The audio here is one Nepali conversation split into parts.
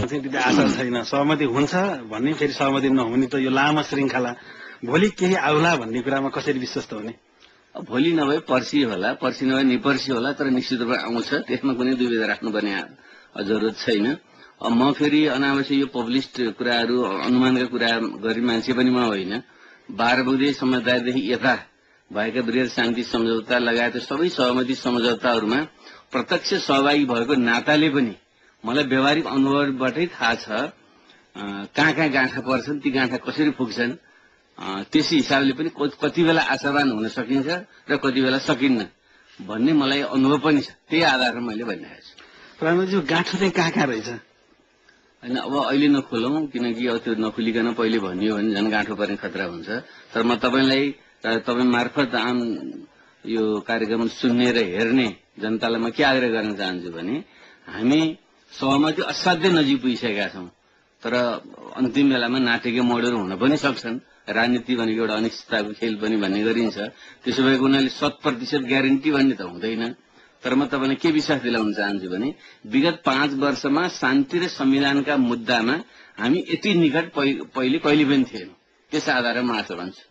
चाहिँ त्यति आशा छैन। सहमति हुन्छ भन्ने, फेरि सहमति नहुने त यो लामो श्रृङ्खला, भोलि केही आउला भन्ने कुरामा कसरी विश्वस्त हुने? भोलि नभए पर्सि होला, पर्सि नभए निपर्सि होला, तर निश्चित रूपमा आउँछ। त्यसमा कुनै दुविधा राख्नुपर्ने जरुरत छैन। म फेरि अनावश्यक यो पब्लिस्ड कुराहरू, अनुमानका कुरा गरी मान्छे पनि म होइन। 12 बुँदे समझदारीदेखि यता भएका वृहत शान्ति सम्झौता लगायत सबै सहमति सम्झौताहरूमा प्रत्यक्ष सहभागी भएको नाताले पनि मलाई व्यावहारिक अनुभवबाटै थाहा छ कहाँ कहाँ गाँठा पर्छन्, ती गाँठा कसरी पुग्छन्। त्यसै हिसाबले पनि कति बेला आशावान हुन सकिन्छ र कति बेला सकिन्न भन्ने मलाई अनुभव पनि छ। त्यही आधारमा मैले भनिरहेको छु। प्रधानमन्त्रीज्यू, गाँठो चाहिँ कहाँ कहाँ रहेछ? होइन, अब अहिले नखोलौँ, किनकि अब त्यो नखोलिकन पहिले भनियो भने झन् गाँठो पर्ने खतरा हुन्छ। तर म तपाईलाई, तपाईँ मार्फत आम यो कार्यक्रम सुन्ने र हेर्ने जनतालाई म के आग्रह गर्न चाहन्छु भने, हामी सहमति असाध्यै नजिक पुगिसकेका छौँ। तर अन्तिम बेलामा नाटकीय मोडहरू हुन पनि सक्छन्। राजनीति भनेको एउटा अनिश्चितताको खेल पनि भन्ने गरिन्छ। त्यसो भएको हुनाले 100% ग्यारेन्टी भन्ने त हुँदैन। तर म तपाईँलाई के विश्वास दिलाउन चाहन्छु भने, विगत 5 वर्षमा शान्ति र संविधानका मुद्दामा हामी यति निकट पहिले कहिले पनि थिएनौँ। त्यस आधारमा म आशा भन्छु।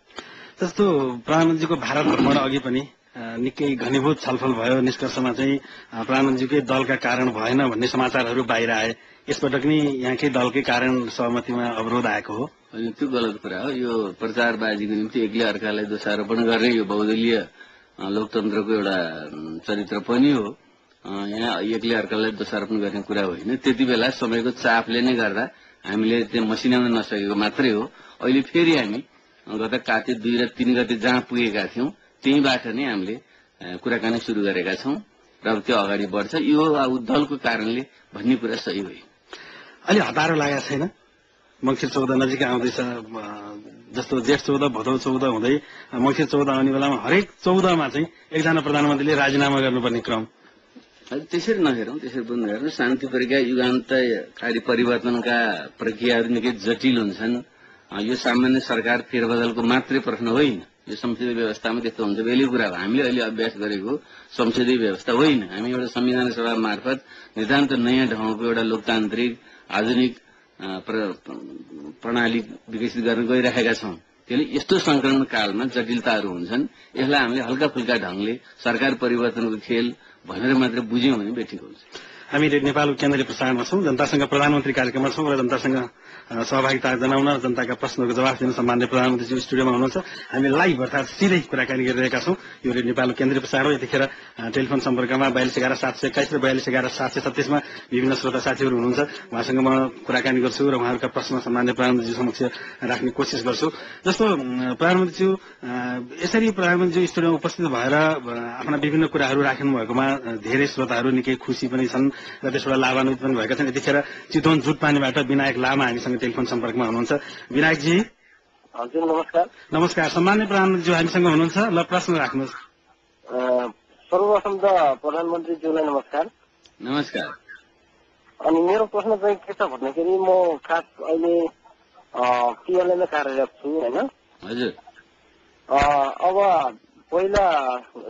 जस्तो प्रधानमन्त्रीको भारत भ्रमण अघि पनि निकै घनीभूत छलफल भयो। निष्कर्षमा चाहिँ प्रधानमन्त्रीकै दलका कारण भएन भन्ने समाचारहरू बाहिर आए। यसपटक नि यहाँकै दलकै कारण सहमतिमा अवरोध आएको हो। होइन, त्यो गलत कुरा हो। यो प्रचारबाजीको निम्ति एक्लै अर्कालाई दोषारोपण गर्ने यो बहुदलीय लोकतन्त्रको एउटा चरित्र पनि हो। यहाँ एक्लै अर्कालाई दोषारोपण गर्ने कुरा होइन। त्यति बेला समयको चापले नै गर्दा हामीले त्यो मसिनाउन नसकेको मात्रै हो। अहिले फेरि हामी गत कार्तिक 2 र 3 गते जहाँ पुगेका थियौँ त्यहीँबाट नै हामीले कुराकानी सुरु गरेका छौँ र त्यो अगाडि बढ्छ। यो दलको कारणले भन्ने कुरा सही होइन। अलि हतारो लागेको छैन? मङ्सिर 14 नजिकै आउँदैछ। जस्तो जेठ 14 भदौ 14 हुँदै मङ्सिर 14 आउने बेलामा हरेक 14मा चाहिँ एकजना प्रधानमन्त्रीले राजीनामा गर्नुपर्ने क्रम। त्यसरी नहेरौँ, त्यसरी पनि नहेरौँ। शान्ति प्रक्रिया, युगान्तकारी परिवर्तनका प्रक्रियाहरू निकै जटिल हुन्छन्। यो सामान्य सरकार फेरबदलको मात्रै प्रश्न होइन। यो संसदीय व्यवस्थामा त्यस्तो हुन्छ। बेलै कुरा हो। हामीले अहिले अभ्यास गरेको संसदीय व्यवस्था होइन। हामी एउटा संविधान सभा मार्फत नितान्त नयाँ ढङ्गको एउटा लोकतान्त्रिक आधुनिक प्रणाली विकसित गर्न गइरहेका छौँ। त्यसले यस्तो संक्रमण कालमा जटिलताहरू हुन्छन्। यसलाई हामीले हल्का फुल्का ढङ्गले सरकार परिवर्तनको खेल भनेर मात्र बुझ्यौँ भने बेठिक हुन्छ। हामी नेपालको केन्द्रीय प्रसारणमा छौँ, जनतासँग प्रधानमन्त्री कार्यक्रममा छौँ र जनतासँग सहभागिता जनाउन, जनताका प्रश्नहरूको जवाफ दिन सम्मान्य प्रधानमन्त्रीज्यू स्टुडियोमा हुनुहुन्छ। हामी लाइभ अर्थात सिधै कुराकानी गरिरहेका छौँ। यो नेपालको केन्द्रीय प्रसारण हो। यतिखेर टेलिफोन सम्पर्कमा 4211 721 र 4211 736मा विभिन्न श्रोता साथीहरू हुनुहुन्छ। उहाँसँग म कुराकानी गर्छु र उहाँहरूका प्रश्न सम्मान्य प्रधानमन्त्रीज्यू समक्ष राख्ने कोसिस गर्छु। जस्तो प्रधानमन्त्रीज्यू, यसरी प्रधानमन्त्रीज्यू स्टुडियोमा उपस्थित भएर आफ्ना विभिन्न कुराहरू राख्नु भएकोमा धेरै श्रोताहरू निकै खुसी पनि छन् र त्यसबाट लाभान्वित पनि भएका छन्। यतिखेर चितवन जुटपानीबाट विनायक लामा हामीसँग टेलिफोन सम्पर्कमा हुनुहुन्छ। विनायकजी। हजुर, नमस्कार। नमस्कार। सम्मान्य प्रधानमन्त्रीज्यू हामीसँग हुनुहुन्छ। ल, प्रश्न राख्नुहोस्। सर्वप्रथम त प्रधानमन्त्रीज्यूलाई नमस्कार। नमस्कार। अनि मेरो प्रश्न चाहिँ के छ भन्दाखेरि, म खास अहिले पिएलएमा कार्यरत छु होइन। हजुर। अब पहिला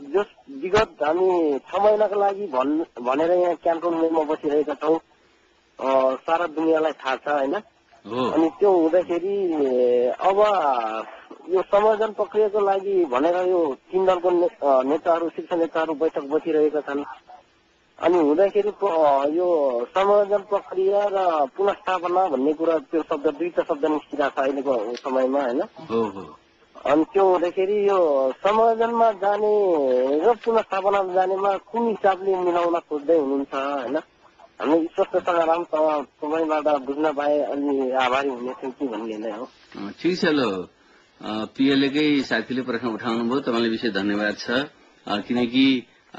जस विगत हामी 6 महिनाको लागि भनेर यहाँ क्यान्टोनमेन्टमा बसिरहेका छौँ। सारा दुनियाँलाई थाहा छ होइन। अनि त्यो हुँदाखेरि अब यो समाधान प्रक्रियाको लागि भनेर यो 3 दलको नेताहरू, शीर्ष नेताहरू बैठक बसिरहेका छन्। अनि हुँदाखेरि यो समाधान प्रक्रिया र पुनस्थापना भन्ने कुरा, त्यो शब्द, दुईटा शब्द निस्किरहेको छ अहिलेको समयमा होइन। अनि त्यो हुँदाखेरि यो समाधानमा जाने र पुनस्थापनामा जानेमा कुन हिसाबले मिलाउन खोज्दै हुनुहुन्छ होइन। हामी स्पष्टसँग तपाईँबाट बुझ्न पाए अलि आभारी हुने थियौँ कि भन्ने नै हो। ठिक छ। ल, पिएलएकै साथीले प्रश्न उठाउनु भयो, तपाईँलाई विशेष धन्यवाद छ। किनकि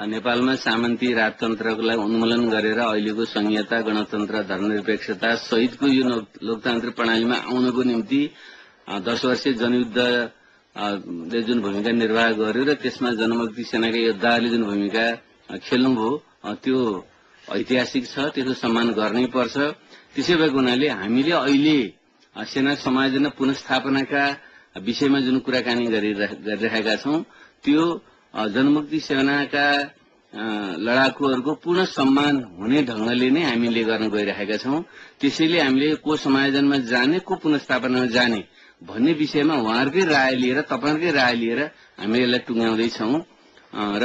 नेपालमा सामन्ती राजतन्त्रलाई उन्मूलन गरेर अहिलेको संहिता, गणतन्त्र, धर्मनिरपेक्षता सहितको यो लोकतान्त्रिक प्रणालीमा आउनको निम्ति 10 वर्षीय जनयुद्धले जुन भूमिका निर्वाह गर्यो र त्यसमा जनमुक्ति सेनाका योद्धाहरूले जुन भूमिका खेल्नुभयो त्यो ऐतिहासिक छ। त्यसको सम्मान गर्नै पर्छ। त्यसै भएको हुनाले हामीले अहिले सेना समायोजन पुनस्थापनाका विषयमा जुन कुराकानी गरिरहेका छौँ त्यो जनमुक्ति सेनाका लडाकुहरूको पुनः सम्मान हुने ढंगले नै हामीले गर्न गइरहेका छौं। त्यसैले हामीले को समायोजनमा जाने, को पुनर्स्थापनामा जाने भन्ने विषयमा उहाँहरूकै राय लिएर, तपाईहरुकै राय लिएर हामीले यसलाई टुङ्ग्याउँदैछौं र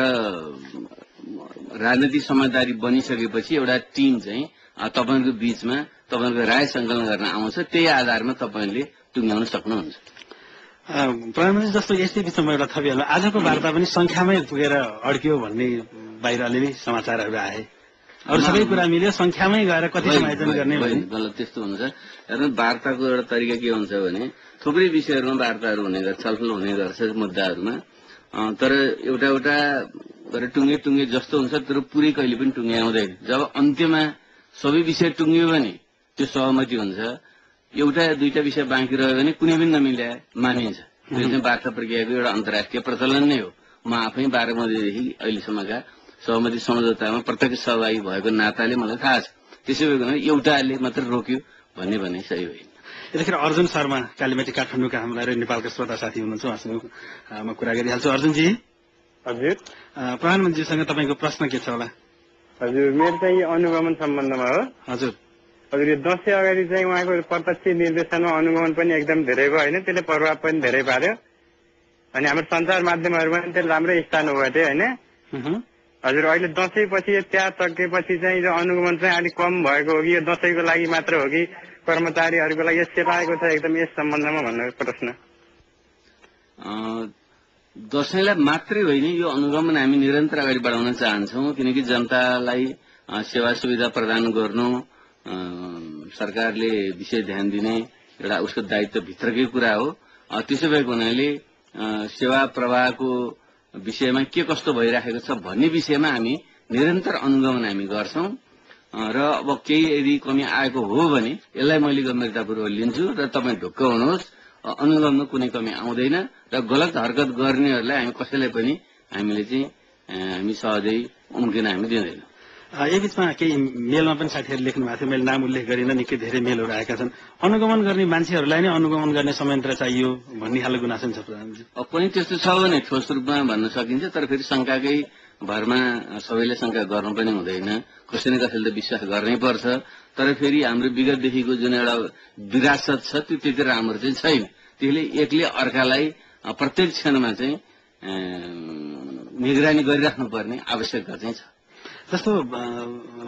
राजनीतिक समझदारी बनिसकेपछि एउटा टिम चाहिँ तपाईहरुको बीचमा तपाईहरुको राय संकलन गर्न आउँछ। त्यही आधारमा तपाईहरुले टुङ्ग्याउन सक्नुहुन्छ। प्रधानमन्त्री जस्तो यस्तै बिचमा एउटा थपिहाल्नु, आजको वार्ता पनि संख्यामै पुगेर अड्कियो भन्ने बाहिर अलिअलि समाचारहरू आए। अरू सबै कुरा मिल्यो, संख्यामै गएर कति समायोजन गर्ने गलत त्यस्तो हुन्छ। हेर्नु, वार्ताको एउटा तरिका के हुन्छ भने थुप्रै विषयहरूमा वार्ताहरू हुने गर्छ, छलफल हुने गर्छ मुद्दाहरूमा, तर एउटा एउटा गरेर टुङ्गे जस्तो हुन्छ, तर पुरै कहिले पनि टुङ्ग्याउँदैन। जब अन्त्यमा सबै विषय टुङ्गियो भने त्यो सहमति हुन्छ। एउटा दुईटा विषय बाँकी रह्यो भने कुनै पनि नमिल्या मानिन्छ। त्यो चाहिँ वार्ता प्रक्रियाको एउटा अन्तर्राष्ट्रिय प्रचलन नै हो। म आफै 12 गतेदेखि अहिलेसम्मका सहमति सम्झौतामा प्रत्यक्ष सहभागी भएको नाताले मलाई थाहा छ। त्यसै भएको एउटाले मात्र रोक्यो भन्ने भने सही होइन। यतिखेर अर्जुन शर्मा कालीमाटी काठमाडौँका हाम्रा र नेपालका श्रोता साथी हुनुहुन्छ, उहाँसँग म कुरा गरिहाल्छु। अर्जुनजी। हजुर। प्रधानमन्त्रीसँग तपाईँको प्रश्न के छ होला? हजुर, मेरो चाहिँ अनुगमन सम्बन्धमा हो। हजुर। हजुर, यो दशैं अगाडि चाहिँ उहाँको प्रत्यक्ष निर्देशनमा अनुगमन पनि एकदम धेरै भयो होइन, त्यसले प्रभाव पनि धेरै पार्यो। अनि हाम्रो सञ्चार माध्यमहरूमा पनि त्यसले राम्रै स्थान हो थियो होइन। हजुर, अहिले दशैं पछि त्यहाँ सकेपछि चाहिँ यो अनुगमन चाहिँ अलिक कम भएको हो कि यो दशैंको लागि मात्र हो कि कर्मचारीहरूको लागि सेलाएको छ एकदम यस सम्बन्धमा भन्ने प्रश्न। दशैंलाई मात्रै होइन, यो अनुगमन हामी निरन्तर अगाडि बढाउन चाहन्छौं, किनकि जनतालाई सेवा सुविधा प्रदान गर्नु सरकारले विशेष ध्यान दिने एउटा उसको दायित्व भित्रकै कुरा हो। त्यसो भएको हुनाले सेवा प्रवाहको विषयमा के कस्तो भइराखेको छ भन्ने विषयमा हामी निरन्तर अनुगमन हामी गर्छौं र अब केही यदि कमी आएको हो भने यसलाई मैले गम्भीरतापूर्वक लिन्छु र तपाईँ ढुक्क हुनुहोस्, अनुगमनमा कुनै कमी आउँदैन र गलत हरकत गर्नेहरूलाई हामी कसैलाई पनि हामी सहजै उम्किन हामी दिँदैनौँ। यही बीचमा केही मेलमा पनि साथीहरूले लेख्नु भएको थियो, मैले नाम उल्लेख गरिन, निकै धेरै मेलहरू आएका छन्। अनुगमन गर्ने मान्छेहरूलाई नै अनुगमन गर्ने संयन्त्र चाहियो भन्ने खालको गुनासो छ प्रधानमन्त्री। पनि त्यस्तो छ भने ठोस रूपमा भन्न सकिन्छ, तर फेरि शंकाकै भरमा सबैले शंका गर्नु पनि हुँदैन। कसै न कसैले त विश्वास गर्नै पर्छ, तर फेरि हाम्रो विगतदेखिको जुन एउटा विरासत छ त्यो त्यति राम्रो चाहिँ छैन। त्यसले एकले अर्कालाई प्रत्येक क्षणमा चाहिँ निगरानी गरिराख्नु पर्ने आवश्यकता चाहिँ छ। जस्तो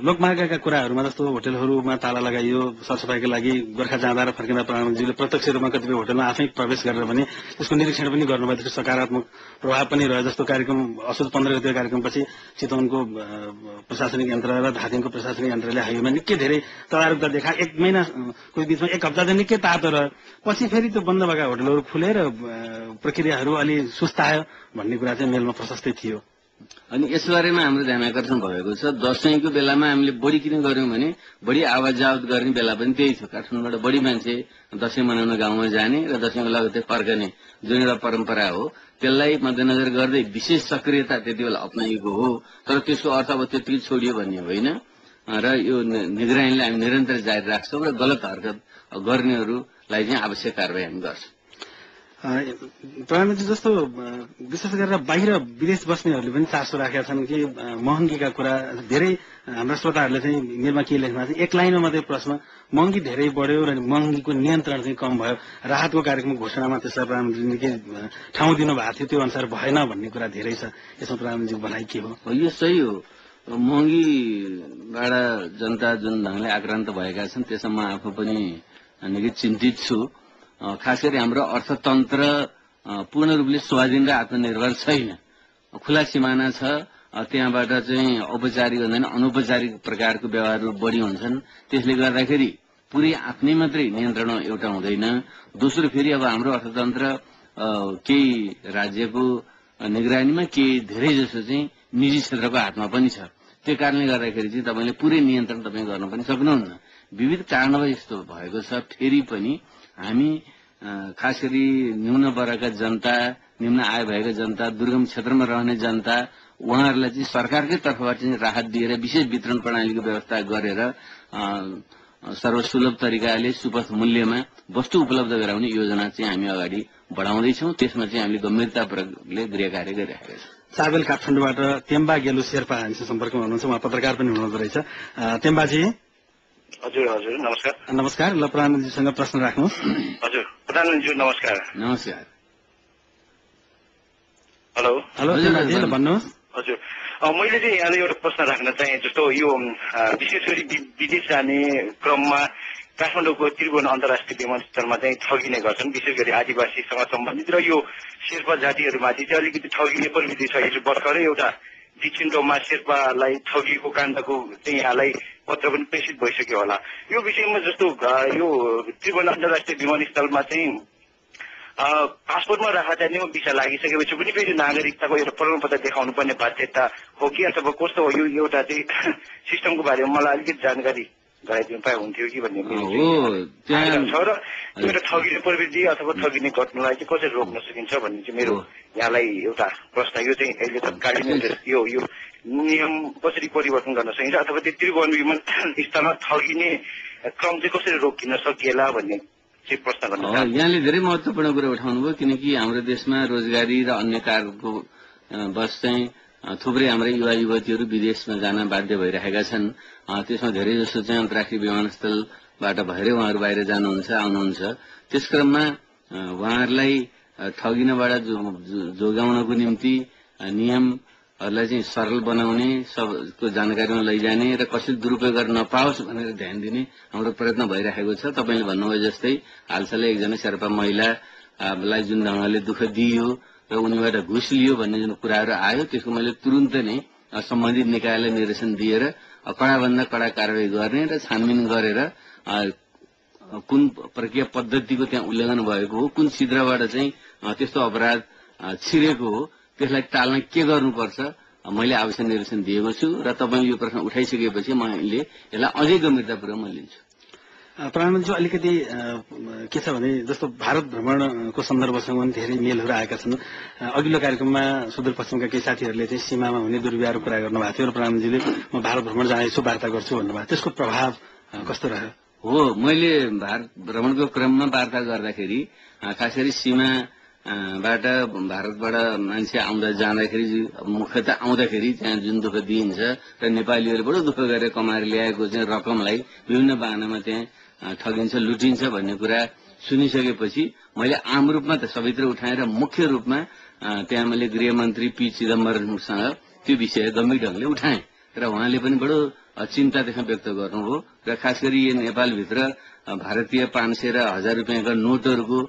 लोकमार्गका कुराहरूमा जस्तो होटलहरूमा ताला लगाइयो, सरसफाईको लागि गोर्खा जाँदा र फर्किँदा प्रधानमन्त्रीले प्रत्यक्ष रूपमा कतिपय होटलमा आफै प्रवेश गरेर भने त्यसको निरीक्षण पनि गर्नुभयो, त्यसको सकारात्मक प्रभाव पनि रह्यो। जस्तो कार्यक्रम असोज 15 गते कार्यक्रमपछि चितवनको प्रशासनिक यन्त्र र धादिङको प्रशासनिक यन्त्रले हाइवेमा निकै धेरै तदारुकता देखा। एक महिनाको बीचमा एक हप्ता चाहिँ निकै तातो रह्यो, पछि फेरि त्यो बन्द भएका होटलहरू खुलेर प्रक्रियाहरू अलि सुस्तायो भन्ने कुरा चाहिँ मेलमा प्रशस्तै थियो। अनि यसबारेमा हाम्रो ध्यान आकर्षण भएको छ। दशैंको बेलामा हामीले बढी किन गर्यौं भने बढी आवाज जावत गर्ने बेला पनि त्यही थियो। काठमाडौँबाट बढी मान्छे दशैं मनाउन गाउँमा जाने र दशैंको लगत्तै फर्कने जुन एउटा परम्परा हो त्यसलाई मध्यनजर गर्दै विशेष सक्रियता त्यति बेला अपनाइएको हो। तर त्यसको अर्थ अब त्यतिकै छोडियो भन्ने होइन र यो निगरानीलाई हामी निरन्तर जारी राख्छौं र गलत हरकत गर्नेहरूलाई चाहिँ आवश्यक कारबाही हामी गर्छौं। प्रधानमन्त्री जस्तो विशेष गरेर बाहिर विदेश बस्नेहरूले पनि चासो राखेका छन् कि महँगीका कुरा धेरै हाम्रा श्रोताहरूले चाहिँ मेलमा के लेख्नु भएको छ, एक लाइनमा मात्रै प्रश्न, महँगी धेरै बढ्यो र महँगीको नियन्त्रण चाहिँ कम भयो, राहतको कार्यक्रम घोषणामा त्यसलाई प्रधानमन्त्रीले निकै ठाउँ दिनुभएको थियो, त्यो अनुसार भएन भन्ने कुरा धेरै छ। यसमा प्रधानमन्त्रीको भनाइ के हो? यो सही हो। महँगीबाट जनता जुन ढंगले आक्रान्त भएका छन् त्यसमा म आफू पनि निकै चिन्तित छु। खास गरी हाम्रो अर्थतन्त्र पूर्ण रूपले स्वाधीन र आत्मनिर्भर छैन। खुला सिमाना छ, त्यहाँबाट चाहिँ औपचारिक भन्दा पनि अनौपचारिक प्रकारको व्यवहारहरू बढी हुन्छन्। त्यसले गर्दाखेरि पुरै आफ्नै मात्रै नियन्त्रण एउटा हुँदैन। दोस्रो फेरि अब हाम्रो अर्थतन्त्र केही राज्यको निगरानीमा केही धेरै जसो चाहिँ निजी क्षेत्रको हातमा पनि छ। त्यो कारणले गर्दाखेरि चाहिँ तपाईले पुरै नियन्त्रण तपाईँ गर्न पनि सक्नुहुन्न। विविध कारणबाट यस्तो भएको छ। फेरि पनि हामी खास गरी न्यून वर्गका जनता, निम्न आय भएका जनता, दुर्गम क्षेत्रमा रहने जनता, उहाँहरूलाई चाहिँ सरकारकै तर्फबाट चाहिँ राहत दिएर विशेष वितरण प्रणालीको व्यवस्था गरेर सर्वसुलभ तरिकाले सुपथ मूल्यमा वस्तु उपलब्ध गराउने योजना चाहिँ हामी अगाडि बढाउँदैछौँ। त्यसमा चाहिँ हामीले गम्भीरतापूर्वकले गृह कार्य गरिरहेका छौँ। चाबेल काठमाडौँबाट तेम्बा गेलु शेर्पा हामीसँग सम्पर्कमा हुनुहुन्छ, उहाँ पत्रकार पनि हुनुहुँदो रहेछ। तेम्बाजी। हजुर हजुर नमस्कार। नमस्कार। ल प्रधानमन्त्रीसँग प्रश्न राख्नुहोस्। हजुर प्रधानमन्त्री नमस्कार। नमस्कार। हेलो हेलो तेम्बाजी, ल भन्नुहोस्। हजुर मैले चाहिँ यहाँले एउटा प्रश्न राख्न चाहे, जस्तो यो विशेष गरी विदेश जाने क्रममा काठमाडौँको त्रिभुवन अन्तर्राष्ट्रिय विमानस्थलमा चाहिँ ठगिने गर्छन्, विशेष गरी आदिवासीसँग सम्बन्धित र यो शेर्पा जातिहरूमाथि चाहिँ अलिकति ठगिने प्रवृत्ति छ। हिजो भर्खरै एउटा दिक्षिन्टोमा शेर्पालाई ठगिएको काण्डको चाहिँ यहाँलाई पत्र पनि प्रेषित भइसक्यो होला। यो विषयमा जस्तो यो त्रिभुवन अन्तर्राष्ट्रिय विमानस्थलमा चाहिँ पासपोर्टमा राख्दा चाहिँ भिसा लागिसकेपछि पनि फेरि नागरिकताको एउटा प्रमाणपत्र देखाउनु पर्ने बाध्यता हो कि अथवा कस्तो हो? यो एउटा चाहिँ सिस्टमको बारेमा मलाई अलिकति जानकारी गराइदिनु पाए हुन्थ्यो कि भन्ने छ र एउटा ठगिने प्रवृत्ति अथवा ठगिने घटनालाई चाहिँ कसरी रोक्न सकिन्छ भन्ने चाहिँ मेरो यहाँलाई एउटा प्रश्न। यो चाहिँ अहिले तत्कालीन यो नियम कसरी परिवर्तन गर्न सकिन्छ अथवा त्यो त्रिभुवन विमानस्थलमा ठगिने क्रम चाहिँ कसरी रोकिन सकिएला भन्ने चाहिँ प्रश्न गर्न चाहन्छु। यहाँले धेरै महत्त्वपूर्ण कुरा उठाउनुभयो, किनकि हाम्रो देशमा रोजगारी र अन्य कार्यको बस चाहिँ थुप्रै हाम्रा युवा युवतीहरू विदेशमा जान बाध्य भइरहेका छन्। त्यसमा धेरै जसो चाहिँ अन्तर्राष्ट्रिय विमानस्थलबाट भएरै उहाँहरू बाहिर जानुहुन्छ, आउनुहुन्छ। त्यस क्रममा उहाँहरूलाई ठगिनबाट जोगाउनको निम्ति नियमहरूलाई चाहिँ सरल बनाउने, सबको जानकारीमा लैजाने र कसैले दुरुपयोग गर्न नपाओस् भनेर ध्यान दिने हाम्रो प्रयत्न भइरहेको छ। तपाईँले भन्नुभयो जस्तै हालसालै एकजना शेर्पा महिलालाई जुन ढङ्गले दुःख दिइयो र उनीबाट घुस लियो भन्ने जुन कुराहरू आयो, त्यसको मैले तुरुन्तै नै सम्बन्धित निकायलाई निर्देशन दिएर कडाभन्दा कडा कारवाही गर्ने र छानबिन गरेर कुन प्रक्रिया पद्धतिको त्यहाँ उल्लङ्घन भएको हो, कुन छिद्रबाट चाहिँ त्यस्तो अपराध छिरेको हो, त्यसलाई टाल्न के गर्नुपर्छ मैले आवश्यक निर्देशन दिएको छु र तपाईँले यो प्रश्न उठाइसकेपछि मैले यसलाई अझै गम्भीरतापूर्वक म लिन्छु। प्रधानमन्त्री अलिकति के छ भने जस्तो भारत भ्रमणको सन्दर्भसँग पनि धेरै मेलहरू आएका छन्। अघिल्लो कार्यक्रममा सुदूरपश्चिमका केही साथीहरूले चाहिँ सीमामा हुने दुर्व्यवहारको कुरा गर्नुभएको थियो र प्रधानमन्त्रीले म भारत भ्रमण जानेछु, वार्ता गर्छु भन्नुभएको। त्यसको प्रभाव कस्तो रह्यो? हो, मैले भारत भ्रमणको क्रममा वार्ता गर्दाखेरि खास गरी सीमाबाट भारतबाट मान्छे जाँदाखेरि मुख्यतः आउँदाखेरि त्यहाँ जुन दुःख दिइन्छ र नेपालीहरूले बडो दुःख गरेर कमाएर ल्याएको चाहिँ रकमलाई विभिन्न बाहनामा त्यहाँ ठगिन्छ, लुटिन्छ भन्ने कुरा सुनिसकेपछि मैले आम रूपमा त सबैतिर उठाएर मुख्य रूपमा त्यहाँ मैले गृहमन्त्री पी चिदम्बरमसँग त्यो विषय गम्भीर ढङ्गले उठाएँ र उहाँले पनि बडो चिन्ता त्यसमा व्यक्त गर्नुभयो र खास गरी यो नेपालभित्र भारतीय 500 र 1000 रुपियाँका नोटहरूको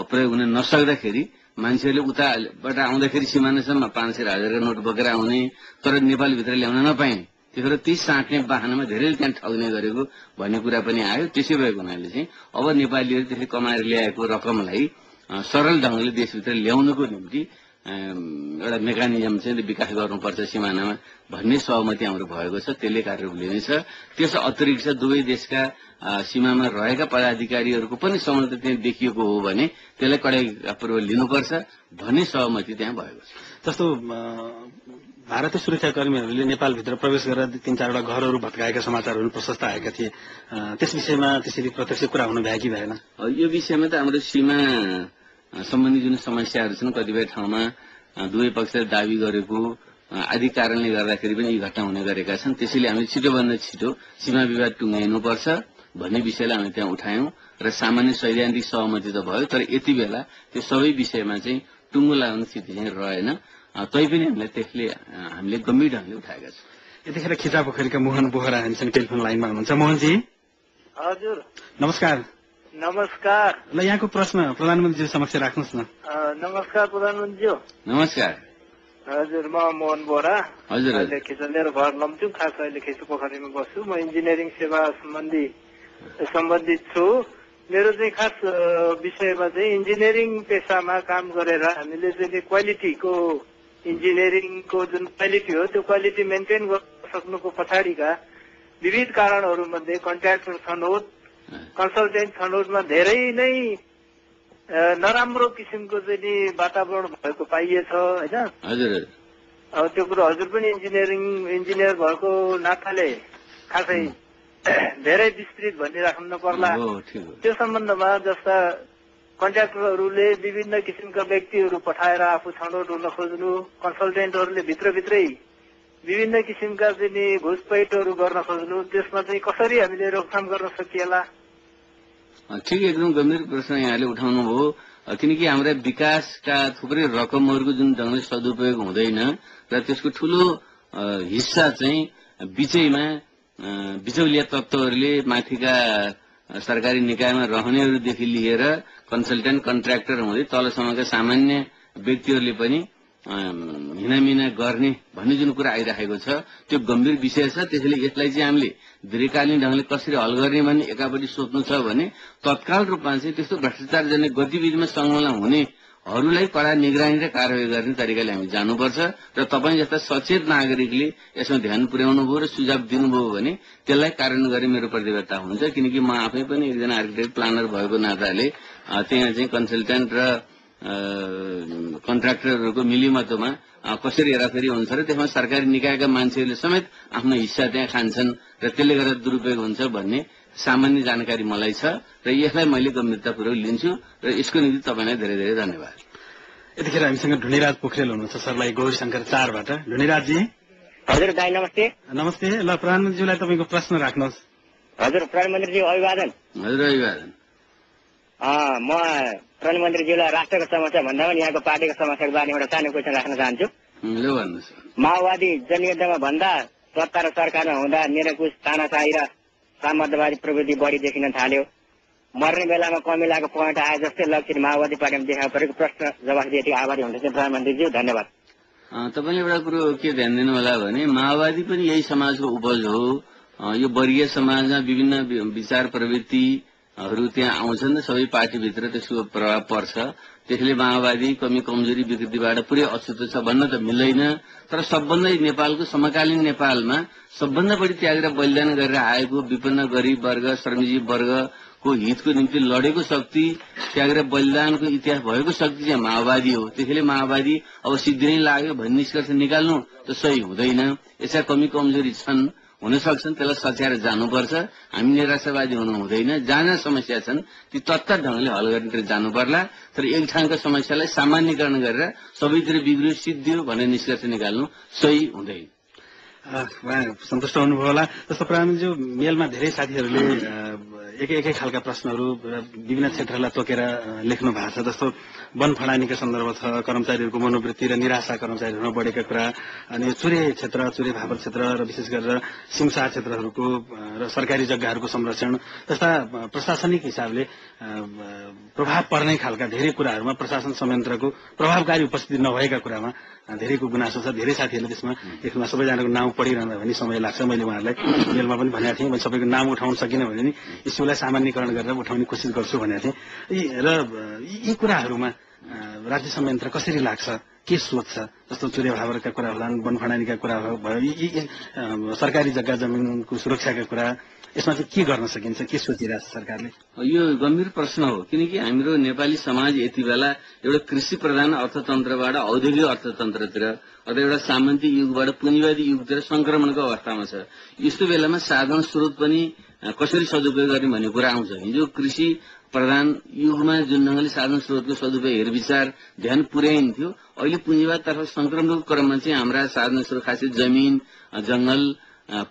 प्रयोग हुन नसक्दाखेरि मान्छेहरूले उताबाट आउँदाखेरि सिमानासम्म 500 र 1000 का नोट बोकेर आउने तर नेपालभित्र ल्याउन नपाइने, त्यसो ती साट्ने बाहनामा धेरैले त्यहाँ ठग्ने गरेको भन्ने कुरा पनि आयो। त्यसै भएको हुनाले चाहिँ अब नेपालीहरूले त्यसले कमाएर ल्याएको रकमलाई सरल ढङ्गले देशभित्र ल्याउनको निम्ति एउटा मेकानिजम चाहिँ विकास गर्नुपर्छ सिमानामा भन्ने सहमति हाम्रो भएको छ। त्यसले कार्यरूप लिनेछ। त्यस अतिरिक्त दुवै देशका सीमामा रहेका पदाधिकारीहरूको पनि संलग्नता त्यहाँ देखिएको हो भने त्यसलाई कडाइपूर्वक लिनुपर्छ भन्ने सहमति त्यहाँ भएको छ। जस्तो भारतीय सुरक्षाकर्मीहरूले नेपालभित्र प्रवेश गरेर 3-4वटा घरहरू भत्काएका समाचारहरू प्रशस्त आएका थिए। त्यस विषयमा त्यसरी प्रत्यक्ष कुरा हुनु भए कि भएन? यो विषयमा त हाम्रो सीमा सम्बन्धी जुन समस्याहरू छन् कतिपय ठाउँमा दुवै पक्षले दावी गरेको आदि कारणले गर्दाखेरि पनि यी घटना हुने गरेका छन्। त्यसैले हामीले छिटोभन्दा छिटो सीमा विवाद टुङ्गाइनुपर्छ भन्ने विषयलाई हामीले त्यहाँ उठायौं र सामान्य सैद्धान्तिक सहमति त भयो, तर यति बेला त्यो सबै विषयमा चाहिँ टुङ्गो लगाउने स्थिति चाहिँ रहेन। तैपनि हामीले गम्भीर ढङ्गले उठाएका छौँ। यतिखेर खिचापोखरीका मोहन बोहरा हामीसँग टेलिफोन लाइनमा हुनुहुन्छ। मोहनजी हजुर नमस्कार। नमस्कार। ल यहाँको प्रश्न प्रधानमन्त्री समक्ष राख्नुहोस् न। नमस्कार प्रधानमन्त्री। नमस्कार। हजुर म मोहन बोहरा। हजुर। अहिले मेरो घर लम्चुङ, खास अहिले खिचापोखरीमा बस्छु। म इन्जिनियरिङ सेवा सम्बन्धित छु। मेरो चाहिँ खास विषयमा चाहिँ इन्जिनियरिङ पेसामा काम गरेर हामीले चाहिँ क्वालिटीको इन्जिनियरिङको जुन क्वालिटी हो त्यो क्वालिटी मेन्टेन गर्न सक्नुको पछाडिका विविध कारणहरू मध्ये कन्ट्र्याक्टर छनौट, कन्सल्टेन्ट छनौटमा धेरै नै नराम्रो किसिमको चाहिँ वातावरण भएको पाइएछ होइन। हजुर। अब त्यो कुरो हजुर पनि इन्जिनियर भएको नाताले खासै धेरै विस्तृत भनिराख्नु पर्ला। त्यो सम्बन्धमा जस्ता कन्ट्र्याक्टरहरूले विभिन्न किसिमका व्यक्तिहरू पठाएर आफू छनौट हुन खोज्नु, कन्सल्टेन्टहरूले भित्रभित्रै विभिन्न किसिमका चाहिँ घुसपैठहरू गर्न खोज्नु, त्यसमा चाहिँ कसरी हामीले रोकथाम गर्न सकिएला? ठिक, एकदम गम्भीर प्रश्न यहाँले उठाउनुभयो। किनकि हाम्रा विकासका थुप्रै रकमहरूको जुन ढङ्गले सदुपयोग हुँदैन र त्यसको ठूलो हिस्सा चाहिँ बिचैमा बिचौलिया तत्त्वहरूले माथिका सरकारी निकायमा रहनेहरूदेखि लिएर कन्सल्टेन्ट कन्ट्र्याक्टर हुँदै तलसम्मका सामान्य व्यक्तिहरूले पनि हिनामिना गर्ने भन्ने जुन कुरा आइराखेको छ त्यो गम्भीर विषय छ। त्यसैले यसलाई चाहिँ हामीले दीर्घकालीन ढङ्गले कसरी हल गर्ने भन्ने एकापट्टि सोच्नु छ भने तत्काल रूपमा चाहिँ त्यस्तो भ्रष्टाचारजन्य गतिविधिमा संलग्न हुनेहरूलाई कडा निगरानी र कारवाही गर्ने तरिकाले हामी जानुपर्छ र तपाईँ जस्ता सचेत नागरिकले यसमा ध्यान पुर्याउनु भयो र सुझाव दिनुभयो भने त्यसलाई कार्यान्वयन गर्ने मेरो प्रतिबद्धता हुन्छ। किनकि म आफै पनि एकजना आर्किटेक्ट प्लानर भएको नाताले त्यहाँ चाहिँ कन्सल्टेन्ट र कन्ट्र्याक्टरहरूको मिलिमतोमा कसरी हेराफेरी हुन्छ र त्यसमा सरकारी निकायका मान्छेहरूले समेत आफ्नो हिस्सा त्यहाँ खान्छन् र त्यसले गर्दा दुरुपयोग हुन्छ भन्ने सामान्य जानकारी मलाई छ र यसलाई मैले गम्भीरतापूर्वक लिन्छु र यसको निम्ति तपाईँलाई धेरै धेरै धन्यवाद। यतिखेर हामीसँग ढुनिराज पोखरेल हुनुहुन्छ सरलाई गौरीशंकर 4 बाट। ढुनिराजजी। हजुर दाइ नमस्ते। नमस्ते। ल प्रधानमन्त्रीज्यूलाई तपाईँको प्रश्न राख्नुहोस्। हजुर प्रधानमन्त्रीजी अभिवादन। हजुर अभिवादन। म प्रधानमन्त्रीज्यूलाई राष्ट्रको समस्या भन्दा पनि यहाँको पार्टीको समस्याको बारेमा एउटा सानो क्वेसन राख्न चाहन्छु। माओवादी जनयुद्धमा भन्दा सरकारमा हुँदा निरङ्कुश तानाशाही र सामन्तवादी प्रवृत्ति बढी देखिन थाल्यो। मर्ने बेलामा कमिलाको पोइन्ट आए जस्तै लक्षण माओवादी पार्टीमा देखा परेको प्रश्न जवाफ दिए आभारी हुनुहुन्छ प्रधानमन्त्रीज्यू, धन्यवाद। तपाईँले एउटा कुरो के ध्यान दिनु होला भने माओवादी पनि यही समाजको उपज हो। यो वर्गीय समाजमा विभिन्न विचार प्रवृत्तिहरू त्यहाँ आउँछन् र सबै पार्टीभित्र त्यसको प्रभाव पर्छ। त्यसले माओवादी कमी कमजोरी विकृतिबाट पुरै अछुतो छ भन्न त मिल्दैन। तर सबभन्दा नेपालको समकालीन नेपालमा सबभन्दा बढी त्याग र बलिदान गरेर आएको विपन्न गरिब वर्ग श्रमजीवी वर्गको हितको निम्ति लडेको शक्ति, त्याग र बलिदानको इतिहास भएको शक्ति चाहिँ माओवादी हो। त्यसैले माओवादी अब सिद्धिनै लाग्यो भन्ने निष्कर्ष निकाल्नु त सही हुँदैन। यसका कमी कमजोरी छन्, हुन सक्छन्, त्यसलाई सच्याएर जानुपर्छ। हामी निराशावादी हुनु हुँदैन। जहाँ समस्या छन् ती तत्काल ढङ्गले हल गर्ने जानु पर्ला। तर एक ठाउँको समस्यालाई सामान्यकरण गरेर सबैतिर बिग्रियो सिद्धियो भनेर निष्कर्ष निकाल्नु सही हुँदैन। सन्तुष्ट हुनुभयो होला। जस्तो प्रधानमन्त्रीज्यू, मेलमा धेरै साथीहरूले एकै खालका प्रश्नहरू विभिन्न क्षेत्रलाई तोकेर लेख्नु भएको छ। जस्तो वन फडानीको सन्दर्भ छ, कर्मचारीहरूको मनोवृत्ति र निराशा कर्मचारीहरूमा बढेका कुरा, अनि चुरे क्षेत्र, चुरे भाबर क्षेत्र र विशेष गरेर सिमसा क्षेत्रहरूको र सरकारी जग्गाहरूको संरक्षण जस्ता प्रशासनिक हिसाबले प्रभाव पर्ने खालका धेरै कुराहरूमा प्रशासन संयन्त्रको प्रभावकारी उपस्थिति नभएका कुरामा धेरैको गुनासो छ। धेरै साथीहरूले त्यसमा लेख्नुमा सबैजनाको नाम पढिरहँदा भने समय लाग्छ। मैले उहाँहरूलाई मेलमा पनि भनेको थिएँ, मैले सबैको नाम उठाउन सकिनँ भने नि इस्युलाई सामान्यकरण गरेर उठाउने कोसिस गर्छु भनेको थिएँ। र यी कुराहरूमा राज्य संयन्त्र कसरी लाग्छ, के सोच्छ? जस्तो चुरे भावरका कुरा होला, वन फडानीका कुरा भयो, यी सरकारी जग्गा जमिनको सुरक्षाका कुरा, यसमा चाहिँ के गर्न सकिन्छ, के सोचिरहेछ सरकारले? यो गम्भीर प्रश्न हो। किनकि हाम्रो नेपाली समाज यति बेला एउटा कृषि प्रधान अर्थतन्त्रबाट औद्योगिक अर्थतन्त्रतिर अथवा एउटा सामन्ती युगबाट पुँजीवादी युगतिर संक्रमणको अवस्थामा छ। यस्तो बेलामा साधन स्रोत पनि कसरी सदुपयोग गर्ने भन्ने कुरा आउँछ। हिजो कृषि प्रधान युगमा जुन ढङ्गले साधन स्रोतको सदुपयोग हेरविचार ध्यान पुर्याइन्थ्यो, अहिले पुँजीवादतर्फ संक्रमणको क्रममा चाहिँ हाम्रा साधन स्रोत खासै जमिन, जंगल,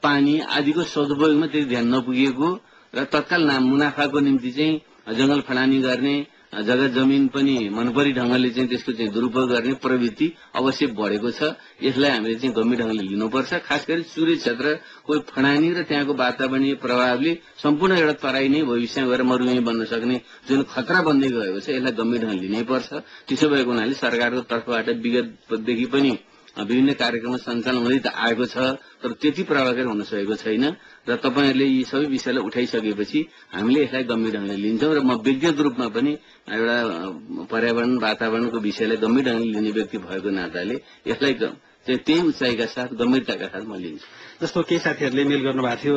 पानी आदिको सदुपयोगमा त्यति ध्यान नपुगेको र तत्काल मुनाफाको निम्ति चाहिँ जंगल फडानी गर्ने, जग्गा जमिन पनि मनपरी ढङ्गले चाहिँ त्यसको चाहिँ दुरुपयोग गर्ने प्रवृत्ति अवश्य बढेको छ। यसलाई हामीले चाहिँ गम्भीर ढङ्गले लिनुपर्छ। खास गरी चुरे क्षेत्र कोही फडानी र त्यहाँको वातावरणीय प्रभावले सम्पूर्ण एउटा तराई नै भविष्यमा गएर मरुभूमि बन्न सक्ने जुन खतरा बन्दै गएको छ, यसलाई गम्भीर ढङ्गले लिनै पर्छ। त्यसो भएको हुनाले सरकारको तर्फबाट विगतदेखि पनि विभिन्न कार्यक्रम सञ्चालन हुँदै त आएको छ, तर त्यति प्रभावकारी हुन सकेको छैन। र तपाईँहरूले यी सबै विषयलाई उठाइसकेपछि हामीले यसलाई गम्भीर ढङ्गले लिन्छौँ। र म व्यक्तिगत रूपमा पनि एउटा पर्यावरण वातावरणको विषयलाई गम्भीर ढङ्गले लिने व्यक्ति भएको नाताले यसलाई त्यही उचाइका साथ गम्भीरताका साथ म लिन्छु। जस्तो केही साथीहरूले मेल गर्नुभएको थियो,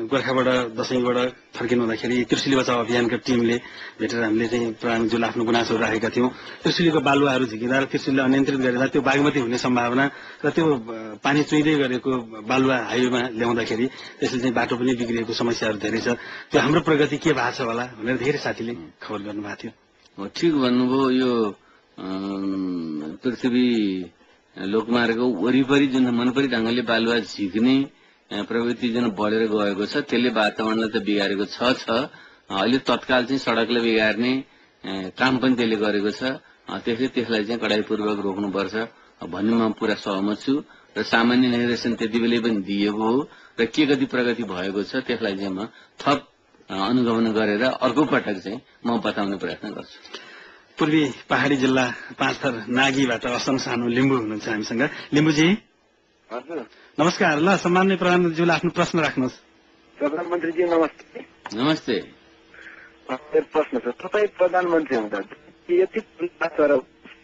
गोर्खाबाट दशैंबाट फर्किनु हुँदाखेरि त्रिशुली बचाउ अभियानका टिमले भेटेर हामीले चाहिँ प्रधानमन्त्रीले आफ्नो गुनासोहरू राखेका थियौँ। त्रिशुलीको बालुवाहरू झिकिँदा र त्रिशुलीले अनियन्त्रित गरेर त्यो बागमती हुने सम्भावना र त्यो पानी चुइँदै गरेको बालुवा हाइवेमा ल्याउँदाखेरि त्यसले चाहिँ बाटो पनि बिग्रिएको समस्याहरू धेरै छ। त्यो हाम्रो प्रगति के भएको छ होला भनेर धेरै साथीले खबर गर्नुभएको थियो। ठिक भन्नुभयो। यो पृथ्वी लोकमार्ग वरिपरि जुन मनपरी ढंगले बालुवा झिक्ने प्रवृत्ति जुन बढेर गएको छ त्यसले वातावरणलाई त बिगारेको छ। अहिले तत्काल चाहिँ सडकलाई बिगार्ने काम पनि त्यसले गरेको छ। त्यसलाई चाहिँ कडाइपूर्वक रोक्नुपर्छ भन्ने म पूरा सहमत छु र सामान्य निर्देशन त्यति बेलै पनि दिएको हो र के कति प्रगति भएको छ त्यसलाई चाहिँ म थप अनुगमन गरेर अर्को पटक चाहिँ म बताउने प्रयत्न गर्छु। पूर्वी पहाडी जिल्ला पाँचथर नागीबाट असम सानो लिम्बू हुनुहुन्छ हामीसँग। लिम्बूजी हजुर नमस्कार। ल सम्माननीय प्रधानमन्त्रीज्यूलाई आफ्नो प्रश्न राख्नुहोस्। प्रधानमन्त्रीजी नमस्ते। नमस्ते। मेरो प्रश्न छ, तपाईँ प्रधानमन्त्री हुँदा यति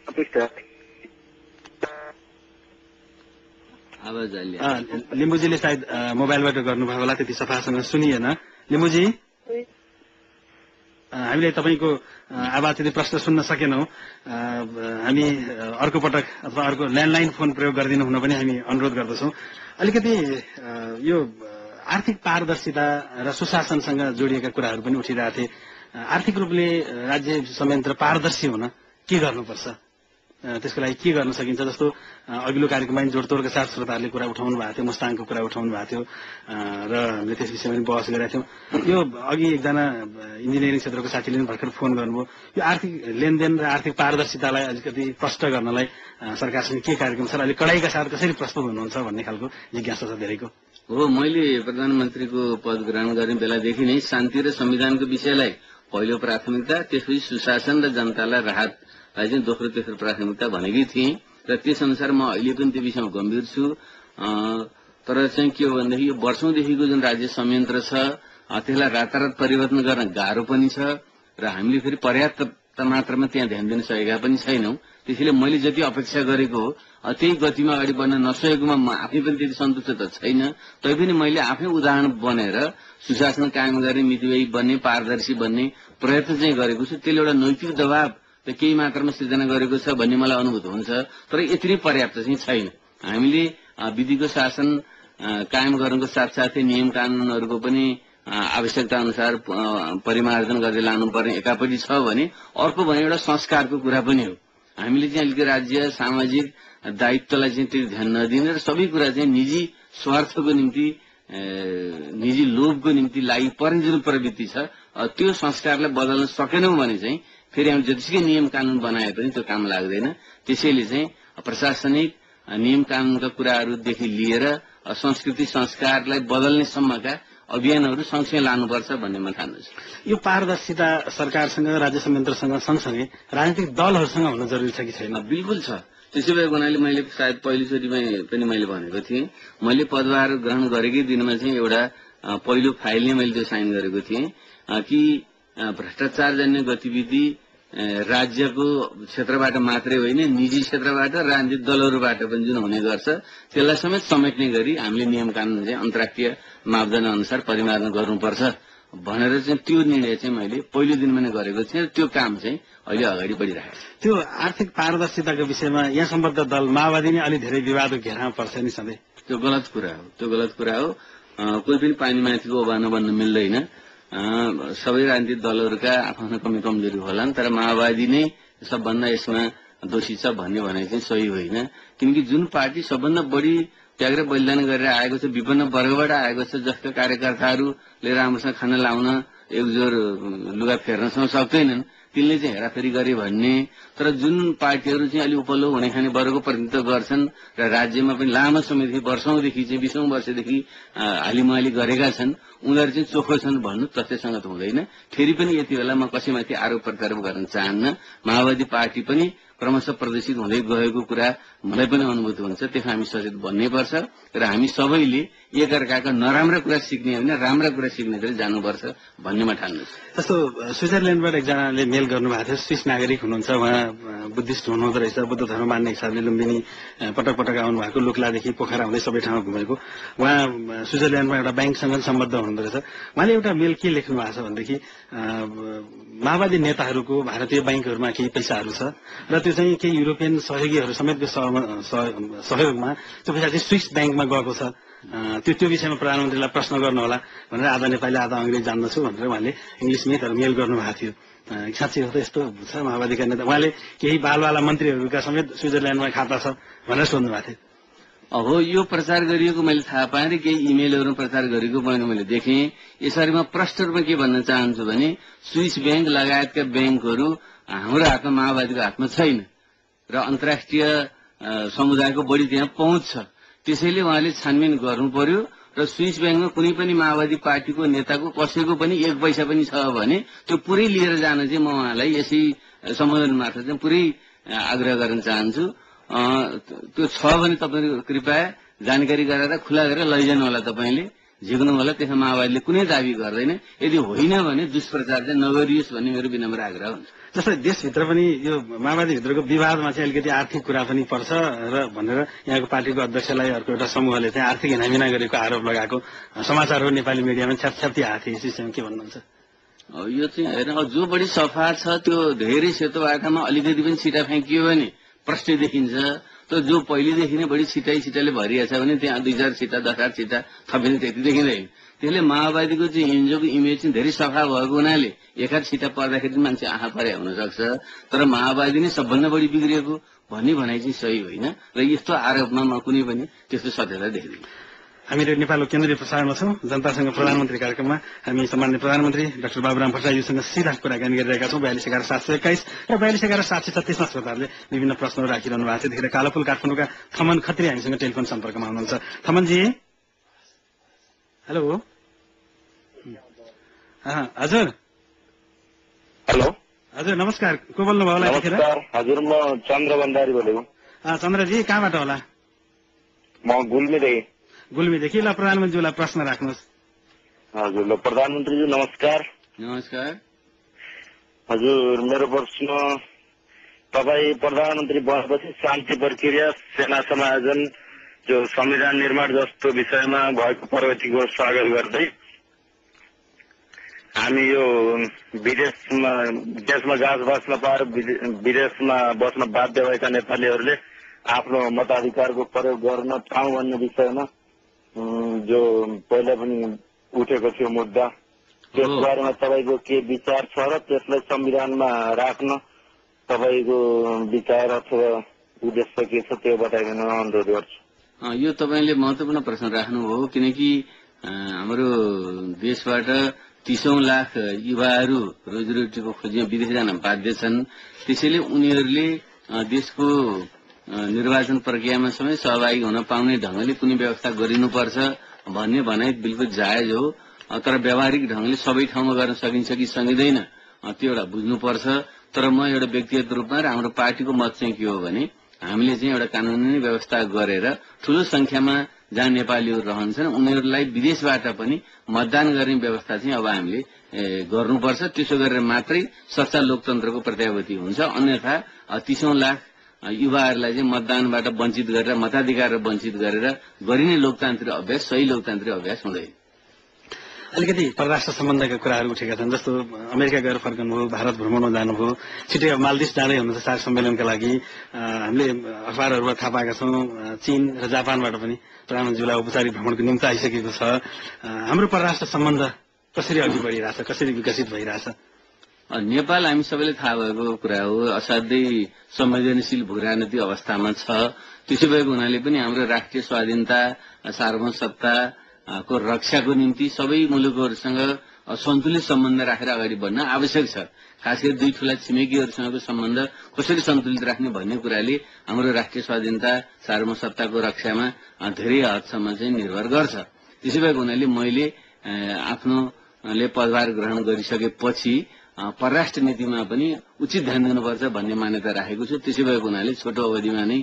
अपेक्षा आवाज आइले लिम्बूजीले सायद मोबाइलबाट गर्नुभयो होला, त्यति सफासँग सुनिएन। लिम्बूजी हामीले तपाईँको आवाज यदि प्रश्न सुन्न सकेनौं, हामी अर्को पटक अथवा अर्को ल्यान्डलाइन फोन प्रयोग गरिदिनु हुन पनि हामी अनुरोध गर्दछौं। अलिकति यो आर्थिक पारदर्शिता र सुशासनसँग जोडिएका कुराहरू पनि उठिरहेका थिए। आर्थिक रूपले राज्य संयन्त्र पारदर्शी हुन के गर्नुपर्छ, त्यसको लागि के गर्न सकिन्छ? जस्तो अघिल्लो कार्यक्रममा जोडतोडका साथ श्रोताहरूले कुरा उठाउनु भएको थियो, मुस्ताङको कुरा उठाउनु भएको थियो र हामीले त्यस विषयमा पनि बहस गरेका थियौँ। यो अघि एकजना इन्जिनियरिङ क्षेत्रको साथीले पनि भर्खर फोन गर्नुभयो। यो आर्थिक लेनदेन र आर्थिक पारदर्शितालाई अलिकति प्रष्ट गर्नलाई सरकारसँग के कार्यक्रम छ र अलिक कडाइका साथ कसरी प्रस्तुत हुनुहुन्छ भन्ने खालको जिज्ञासा छ धेरैको। हो, मैले प्रधानमन्त्रीको पद ग्रहण गर्ने बेलादेखि नै शान्ति र संविधानको विषयलाई पहिलो प्राथमिकता, त्यसपछि सुशासन र जनतालाई राहतलाई चाहिँ दोस्रो तेस्रो प्राथमिकता भनेकै थिएँ र त्यसअनुसार म अहिले पनि त्यो विषयमा गम्भीर छु। तर चाहिँ के हो भनेदेखि यो वर्षौंदेखिको जुन राज्य संयन्त्र छ त्यसलाई रातारात परिवर्तन गर्न गाह्रो पनि छ र हामीले फेरि पर्याप्त मात्रामा त्यहाँ ध्यान दिन सकेका पनि छैनौं। त्यसैले मैले जति अपेक्षा गरेको हो त्यही गतिमा अगाडि बढ्न नसकेकोमा म आफै पनि त्यति सन्तुष्ट त छैन। तैपनि मैले आफै उदाहरण बनेर सुशासन कायम गर्ने, मितव्ययी बन्ने, पारदर्शी बन्ने प्रयत्न चाहिँ गरेको छु। त्यसले एउटा नैतिक दबाव त केही मात्रामा सिर्जना गरेको छ भन्ने मलाई अनुभूत हुन्छ, तर यति नै पर्याप्त चाहिँ छैन। हामीले विधिको शासन कायम गर्नुको साथसाथै नियम कानूनहरूको पनि आवश्यकता अनुसार परिमार्जन गर्दै लानुपर्ने एकापट्टि छ भने अर्को भने एउटा संस्कारको कुरा पनि हो। हामीले चाहिँ अलिकति राज्य सामाजिक दायित्वलाई चाहिँ त्यति ध्यान नदिने र सबै कुरा चाहिँ निजी स्वार्थको निम्ति, निजी लोभको निम्ति लागि पर्ने जुन प्रवृत्ति छ त्यो संस्कारलाई बदल्न सकेनौं भने चाहिँ फेरि हामी जतिसुकै नियम कानून बनाए पनि त्यो काम लाग्दैन। त्यसैले चाहिँ प्रशासनिक नियम कानूनका कुराहरूदेखि लिएर संस्कृति संस्कारलाई बदल्ने सम्मका अभियानहरू सँगसँगै लानुपर्छ भन्ने म ठान्छु। यो पारदर्शिता सरकारसँग, राज्य संयन्त्रसँग सँगसँगै राजनीतिक दलहरूसँग हुन जरुरी छ कि छैन? बिल्कुल छ। त्यसो भएको हुनाले मैले सायद पहिलोचोटिमा पनि मैले भनेको थिएँ, मैले पदभार ग्रहण गरेकै दिनमा चाहिँ एउटा पहिलो फाइल नै मैले त्यो साइन गरेको थिएँ कि भ्रष्टाचारजन्य गतिविधि राज्यको क्षेत्रबाट मात्रै होइन, निजी क्षेत्रबाट, राजनीतिक दलहरूबाट पनि जुन हुने गर्छ त्यसलाई समेत समेट्ने गरी हामीले नियम कानून चाहिँ अन्तर्राष्ट्रिय मापदण्ड अनुसार परिमार्जन गर्नुपर्छ भनेर चाहिँ त्यो निर्णय चाहिँ मैले पहिलो दिनमा नै गरेको थिएँ र त्यो काम चाहिँ अहिले अगाडि बढिरहेको छ। त्यो आर्थिक पारदर्शिताको विषयमा यहाँ सम्बद्ध दल माओवादी नै अलि धेरै विवादको घेरामा पर्छ नि सधैँ। त्यो गलत कुरा हो, त्यो गलत कुरा हो। कोही पनि पानीमाथिको ओबानो बन्न मिल्दैन। सबै राजनीतिक दलहरूका आफ्नो कमी कमजोरी होलान्, तर माओवादी नै सबभन्दा यसमा दोषी छ भन्ने भने चाहिँ सही होइन। किनकि जुन पार्टी सबभन्दा बढी त्याग र बलिदान गरेर आएको छ, विभिन्न वर्गबाट आएको छ, जसका कार्यकर्ताहरूले राम्रोसँग खाना लाउन, एकजोर लुगा फेर्नसम्म सक्दैनन्, तिनले चाहिँ हेराफेरी गरे भन्ने। तर जुन पार्टीहरू चाहिँ अलि उपल्लो हुने खाने वर्गको प्रतिनिधित्व गर्छन् र राज्यमा पनि लामो समयदेखि वर्षौंदेखि चाहिँ 20औं वर्षदेखि हालिमाली गरेका छन्, उनीहरू चाहिँ चोखो छन् भन्नु तथ्यसँग त हुँदैन। फेरि पनि यति बेला म कसैमाथि आरोप प्रत्यारोप गर्न चाहन्न। माओवादी पार्टी पनि क्रमशः प्रदर्शित हुँदै गएको कुरा मलाई पनि अनुभूत हुन्छ। त्यसमा हामी सचेत बन्नैपर्छ र हामी सबैले एकअर्काका नराम्रा कुरा सिक्ने होइन, राम्रा कुरा सिक्नेतिर जानुपर्छ भन्ने म ठान्छु। जस्तो स्विजरल्याण्डबाट एकजनाले मेल गर्नुभएको थियो, स्विस नागरिक हुनुहुन्छ, उहाँ बुद्धिस्ट हुनुहुँदो रहेछ, बुद्ध धर्म मान्ने हिसाबले लुम्बिनी पटक पटक आउनु भएको, लुक्लादेखि पोखरा हुँदै सबै ठाउँमा घुमेको। उहाँ स्विजरल्याण्डमा एउटा ब्याङ्कसँग सम्बद्ध हुनुहुँदो रहेछ। उहाँले एउटा मेल के लेख्नु भएको छ भनेदेखि माओवादी नेताहरूको भारतीय ब्याङ्कहरूमा केही पैसाहरू छ र त्यो चाहिँ केही युरोपियन सहयोगीहरू समेतको सहयोगमा त्यो पैसा चाहिँ स्विस ब्याङ्कमा गएको छ त्यो विषयमा प्रधानमन्त्रीलाई प्रश्न गर्नुहोला भनेर आधा नेपाली आधा अङ्ग्रेजी जान्दछु भनेर उहाँले इङ्ग्लिसमै तर मेल गर्नुभएको थियो। साँच्चै हो त यस्तो छ माओवादीका नेता? उहाँले केही बालवाला मन्त्रीहरूका समेत स्विजरल्यान्डमा खाता छ भनेर सोध्नु भएको थियो। हो, यो प्रचार गरिएको मैले थाहा पाएँ र केही इमेलहरू प्रचार गरेको मैले देखेँ। यसरी म प्रष्ट रूपमा के भन्न चाहन्छु भने स्विस ब्याङ्क लगायतका ब्याङ्कहरू हाम्रो हातमा माओवादीको हातमा छैन र अन्तर्राष्ट्रिय समुदायको बढी त्यहाँ पहुँच छ। त्यसैले उहाँले छानबिन गर्नु पर्यो र स्विस ब्याङ्कमा कुनै पनि माओवादी पार्टीको नेताको कसैको पनि 1 पैसा पनि छ भने त्यो पुरै लिएर जान चाहिँ म उहाँलाई यसै सम्बोधन मार्फत चाहिँ पुरै आग्रह गर्न चाहन्छु। त्यो छ भने तपाईँ कृपया जानकारी गराएर खुला गरेर लैजानु होला, तपाईँले झिक्नु होला। त्यसमा माओवादीले कुनै दाबी गर्दैन। यदि होइन भने दुष्प्रचार चाहिँ नगरियोस् भन्ने मेरो विनम्र आग्रह हुन्छ। जस्तै देशभित्र पनि यो माओवादीभित्रको विवादमा चाहिँ अलिकति आर्थिक कुरा पनि पर्छ र भनेर यहाँको पार्टीको अध्यक्षलाई अर्को एउटा समूहले चाहिँ आर्थिक हिनामिना गरेको आरोप लगाएको समाचारहरू नेपाली मिडियामा छ्यापछ्याप्ती आएको थियो। यस विषयमा के भन्नुहुन्छ? यो चाहिँ हेर्न जो बढी सफा छ त्यो धेरै सेतो बाटामा अलिकति पनि छिटा फ्याँकियो भने प्रष्टै देखिन्छ। त जो पहिलेदेखि नै बढी छिटाइले भरिएको छ भने त्यहाँ 2-4 छिटा 10-8 छिटा थपिने त्यति देखिँदैन। त्यसले माओवादीको चाहिँ एनजिओको इमेज चाहिँ धेरै सफा भएको हुनाले एकाध छिटा पर्दाखेरि मान्छे आँखा परे हुन सक्छ। तर माओवादी नै सबभन्दा बढी बिग्रिएको भन्ने भनाइ चाहिँ सही होइन र यस्तो आरोपमा म कुनै पनि त्यस्तो सत्यता देख्दिनँ। हामी नेपालको केन्द्रीय प्रसारणमा छौँ। जनतासँग प्रधानमन्त्री कार्यक्रममा हामी सम्माननीय प्रधानमन्त्री डाक्टर बाबुराम भट्टराईज्यूसँग सिधा कुराकानी गरिरहेका छौँ। 4211-721 र 4211-736मा श्रोताहरूले विभिन्न प्रश्नहरू राखिरहनु भएको छ। त्यतिखेर कालोपुल काठमाडौँका थमन खत्री हामीसँग टेलिफोन सम्पर्कमा हुनुहुन्छ। थमनजी, हेलो। हजुर हेलो, हजुर नमस्कार। को बोल्नुभयो होला यतिखेर? हजुर म चन्द्र भण्डारी बोलेको। चन्द्रजी, कहाँबाट होला? म गुल्मीदेखि। ल प्रधानमन्त्रीलाई प्रश्न राख्नुहोस्। हजुर, ल प्रधानमन्त्रीज्यू नमस्कार। नमस्कार। हजुर, मेरो प्रश्न, तपाईँ प्रधानमन्त्री बनेपछि शान्ति प्रक्रिया, सेना समायोजन, जो संविधान निर्माण जस्तो विषयमा भएको प्रगतिको स्वागत गर्दै हामी यो देशमा गाँस बाँच्न पाएर विदेशमा बस्न बाध्य भएका नेपालीहरूले आफ्नो मताधिकारको प्रयोग गर्न पाऊँ भन्ने विषयमा जो पहिला पनि उठेको थियो मुद्दा, त्यस बारेमा तपाईँको के विचार छ र त्यसलाई संविधानमा राख्न तपाईँको विचार अथवा उद्देश्य के छ त्यो बताइदिन अनुरोध गर्छु। यो तपाईँले महत्त्वपूर्ण प्रश्न राख्नुभयो, किनकि हाम्रो देशबाट 30 लाख युवाहरू रोजीरोटीको खोजीमा विदेश जान बाध्य छन्। त्यसैले उनीहरूले देशको निर्वाचन प्रक्रियामा समेत सहभागी हुन पाउने ढंगले कुनै व्यवस्था गरिनुपर्छ भन्ने भनाइ बिल्कुल जायज हो। तर व्यावहारिक ढंगले सबै ठाउँमा गर्न सकिन्छ कि सकिँदैन त्यो एउटा बुझ्नुपर्छ। तर म एउटा व्यक्तिगत रूपमा र हाम्रो पार्टीको मत चाहिँ के हो भने हामीले चाहिँ एउटा कानूनी व्यवस्था गरेर ठूलो संख्यामा जहाँ नेपालीहरू रहन्छन् उनीहरूलाई विदेशबाट पनि मतदान गर्ने व्यवस्था चाहिँ अब हामीले गर्नुपर्छ। त्यसो गरेर मात्रै सच्चा लोकतन्त्रको प्रत्याभूति हुन्छ। अन्यथा 30 लाख युवाहरूलाई चाहिँ मतदानबाट वञ्चित गरेर मताधिकार वञ्चित गरेर गरिने लोकतान्त्रिक अभ्यास सही लोकतान्त्रिक अभ्यास हुँदैन। अलिकति परराष्ट्र सम्बन्धका कुराहरू उठेका छन्। जस्तो अमेरिका गएर फर्कनुभयो, भारत भ्रमणमा जानुभयो, छिटै अब मालदिप्स जाँदै हुनुहुन्छ सार्क सम्मेलनका लागि। हामीले अखबारहरूमा थाहा पाएका छौँ चीन र जापानबाट पनि प्रधानमन्त्रीलाई औपचारिक भ्रमणको निम्ति आइसकेको छ। हाम्रो परराष्ट्र सम्बन्ध कसरी अघि बढिरहेछ, कसरी विकसित भइरहेछ? नेपाल हामी सबैले थाहा भएको कुरा हो, असाध्यै संवेदनशील भूराजनीतिक अवस्थामा छ। त्यसो भएको हुनाले पनि हाम्रो राष्ट्रिय स्वाधीनता, सार्वभौमसत्ता को रक्षाको निम्ति सबै मुलुकहरूसँग सन्तुलित सम्बन्ध राखेर अगाडि बढ्न आवश्यक छ। खास गरी दुई ठूला छिमेकीहरूसँगको सम्बन्ध कसरी सन्तुलित राख्ने भन्ने कुराले हाम्रो राष्ट्रिय स्वाधीनता, सार्वभौमसत्ताको रक्षामा धेरै हदसम्म चाहिँ निर्भर गर्छ। त्यसै भएको हुनाले मैले आफ्नोले पदभार ग्रहण गरिसकेपछि परराष्ट्र नीतिमा पनि उचित ध्यान दिनुपर्छ भन्ने मान्यता राखेको छु। त्यसै भएको हुनाले छोटो अवधिमा नै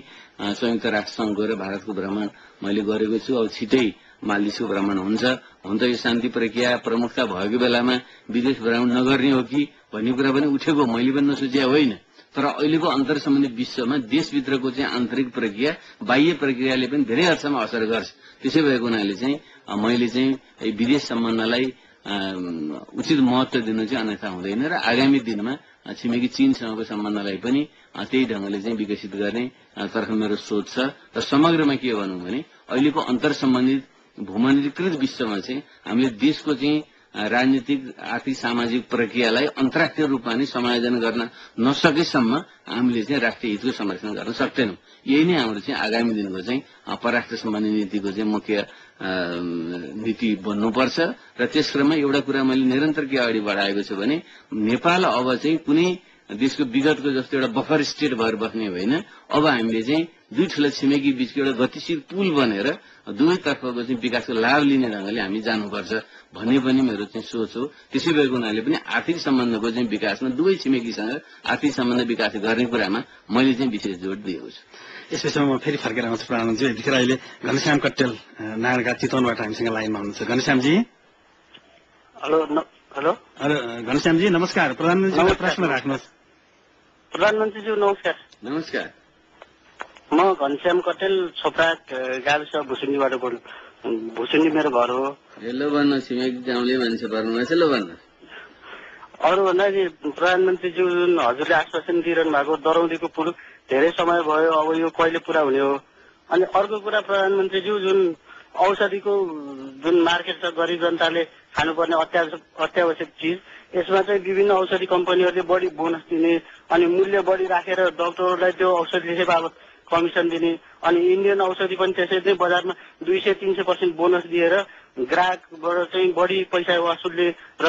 संयुक्त राष्ट्र संघ गएर भारतको भ्रमण मैले गरेको छु। अब छिटै मालदिप्सको भ्रमण हुन्छ। हुन त यो शान्ति प्रक्रिया प्रमुखता भएको बेलामा विदेश भ्रमण नगर्ने हो कि भन्ने कुरा पनि उठेको मैले पनि नसोचे होइन। तर अहिलेको अन्तर सम्बन्धी विश्वमा देशभित्रको चाहिँ आन्तरिक प्रक्रिया बाह्य प्रक्रियाले पनि धेरै हदसम्म असर गर्छ। त्यसै भएको हुनाले चाहिँ मैले चाहिँ विदेश सम्बन्धलाई उचित महत्व दिनु चाहिँ अन्यथा हुँदैन र आगामी दिनमा छिमेकी चीनसँगको सम्बन्धलाई पनि त्यही ढंगले चाहिँ विकसित गर्ने तर्फ मेरो सोच छ। र समग्रमा के भनौँ भने अहिलेको अन्तर सम्बन्धित भूमण्डलीकृत विश्वमा चाहिँ हामीले देशको चाहिँ राजनीतिक आर्थिक सामाजिक प्रक्रियालाई अन्तर्राष्ट्रिय रूपमा नै समायोजन गर्न नसकेसम्म हामीले चाहिँ राष्ट्रिय हितको संरक्षण गर्न सक्दैनौँ। यही नै हाम्रो चाहिँ आगामी दिनको चाहिँ परराष्ट्र सम्बन्धी नीतिको चाहिँ मुख्य नीति बन्नुपर्छ। र त्यस क्रममा एउटा कुरा मैले निरन्तर के अगाडि बढाएको छु भने नेपाल अब चाहिँ कुनै देशको विगतको जस्तो एउटा बफर स्टेट भएर बस्ने होइन। अब हामीले चाहिँ दुई ठूला छिमेकी बीचको एउटा गतिशील पुल बनेर दुवैतर्फको चाहिँ विकासको लाभ लिने ढंगले हामी जानुपर्छ भन्ने पनि मेरो चाहिँ सोच हो। त्यसै भएको हुनाले पनि आर्थिक सम्बन्धको चाहिँ विकासमा दुवै छिमेकीसँग आर्थिक सम्बन्ध विकास गर्ने कुरामा मैले चाहिँ विशेष जोड दिएको छु। यस विषयमा म फेरि फर्केर आउँछु प्रधानमन्त्री। यतिखेर अहिले घनश्याम कट्टेल नारायणघाट चितवनबाट हामीसँग लाइनमा हुनुहुन्छ। घनश्यामजी हेलो हेलो घनश्यामजी नमस्कार। प्रधानमन्त्रीलाई प्रश्न राख्नुहोस्। प्रधानमन्त्रीज्यू नमस्कार। नमस्कार। म घनश्याम कटेल छोप्रा गाविस भुसुण्डीबाट बोल्नु। भुसुण्डी मेरो घर हो। हेलो भन्नु छिमेकी गाउँले मान्छे पर्नुहुन्छ। लो भन्नु अरू भन्दाखेरि प्रधानमन्त्रीज्यू जुन हजुरले आश्वासन दिइरहनु भएको दरौदीको पुल धेरै समय भयो, अब यो कहिले पुरा हुने हो? अनि अर्को कुरा प्रधानमन्त्रीज्यू जुन औषधिको जुन मार्केट छ गरिब जनताले खानुपर्ने अत्यावश्यक चिज, यसमा चाहिँ विभिन्न औषधि कम्पनीहरूले बढी बोनस दिने अनि मूल्य बढी राखेर डाक्टरहरूलाई त्यो औषधि बाबत कमिसन दिने अनि इन्डियन औषधि पनि त्यसरी नै बजारमा 200-300% बोनस दिएर ग्राहकबाट चाहिँ बढी पैसा वसुल्ने र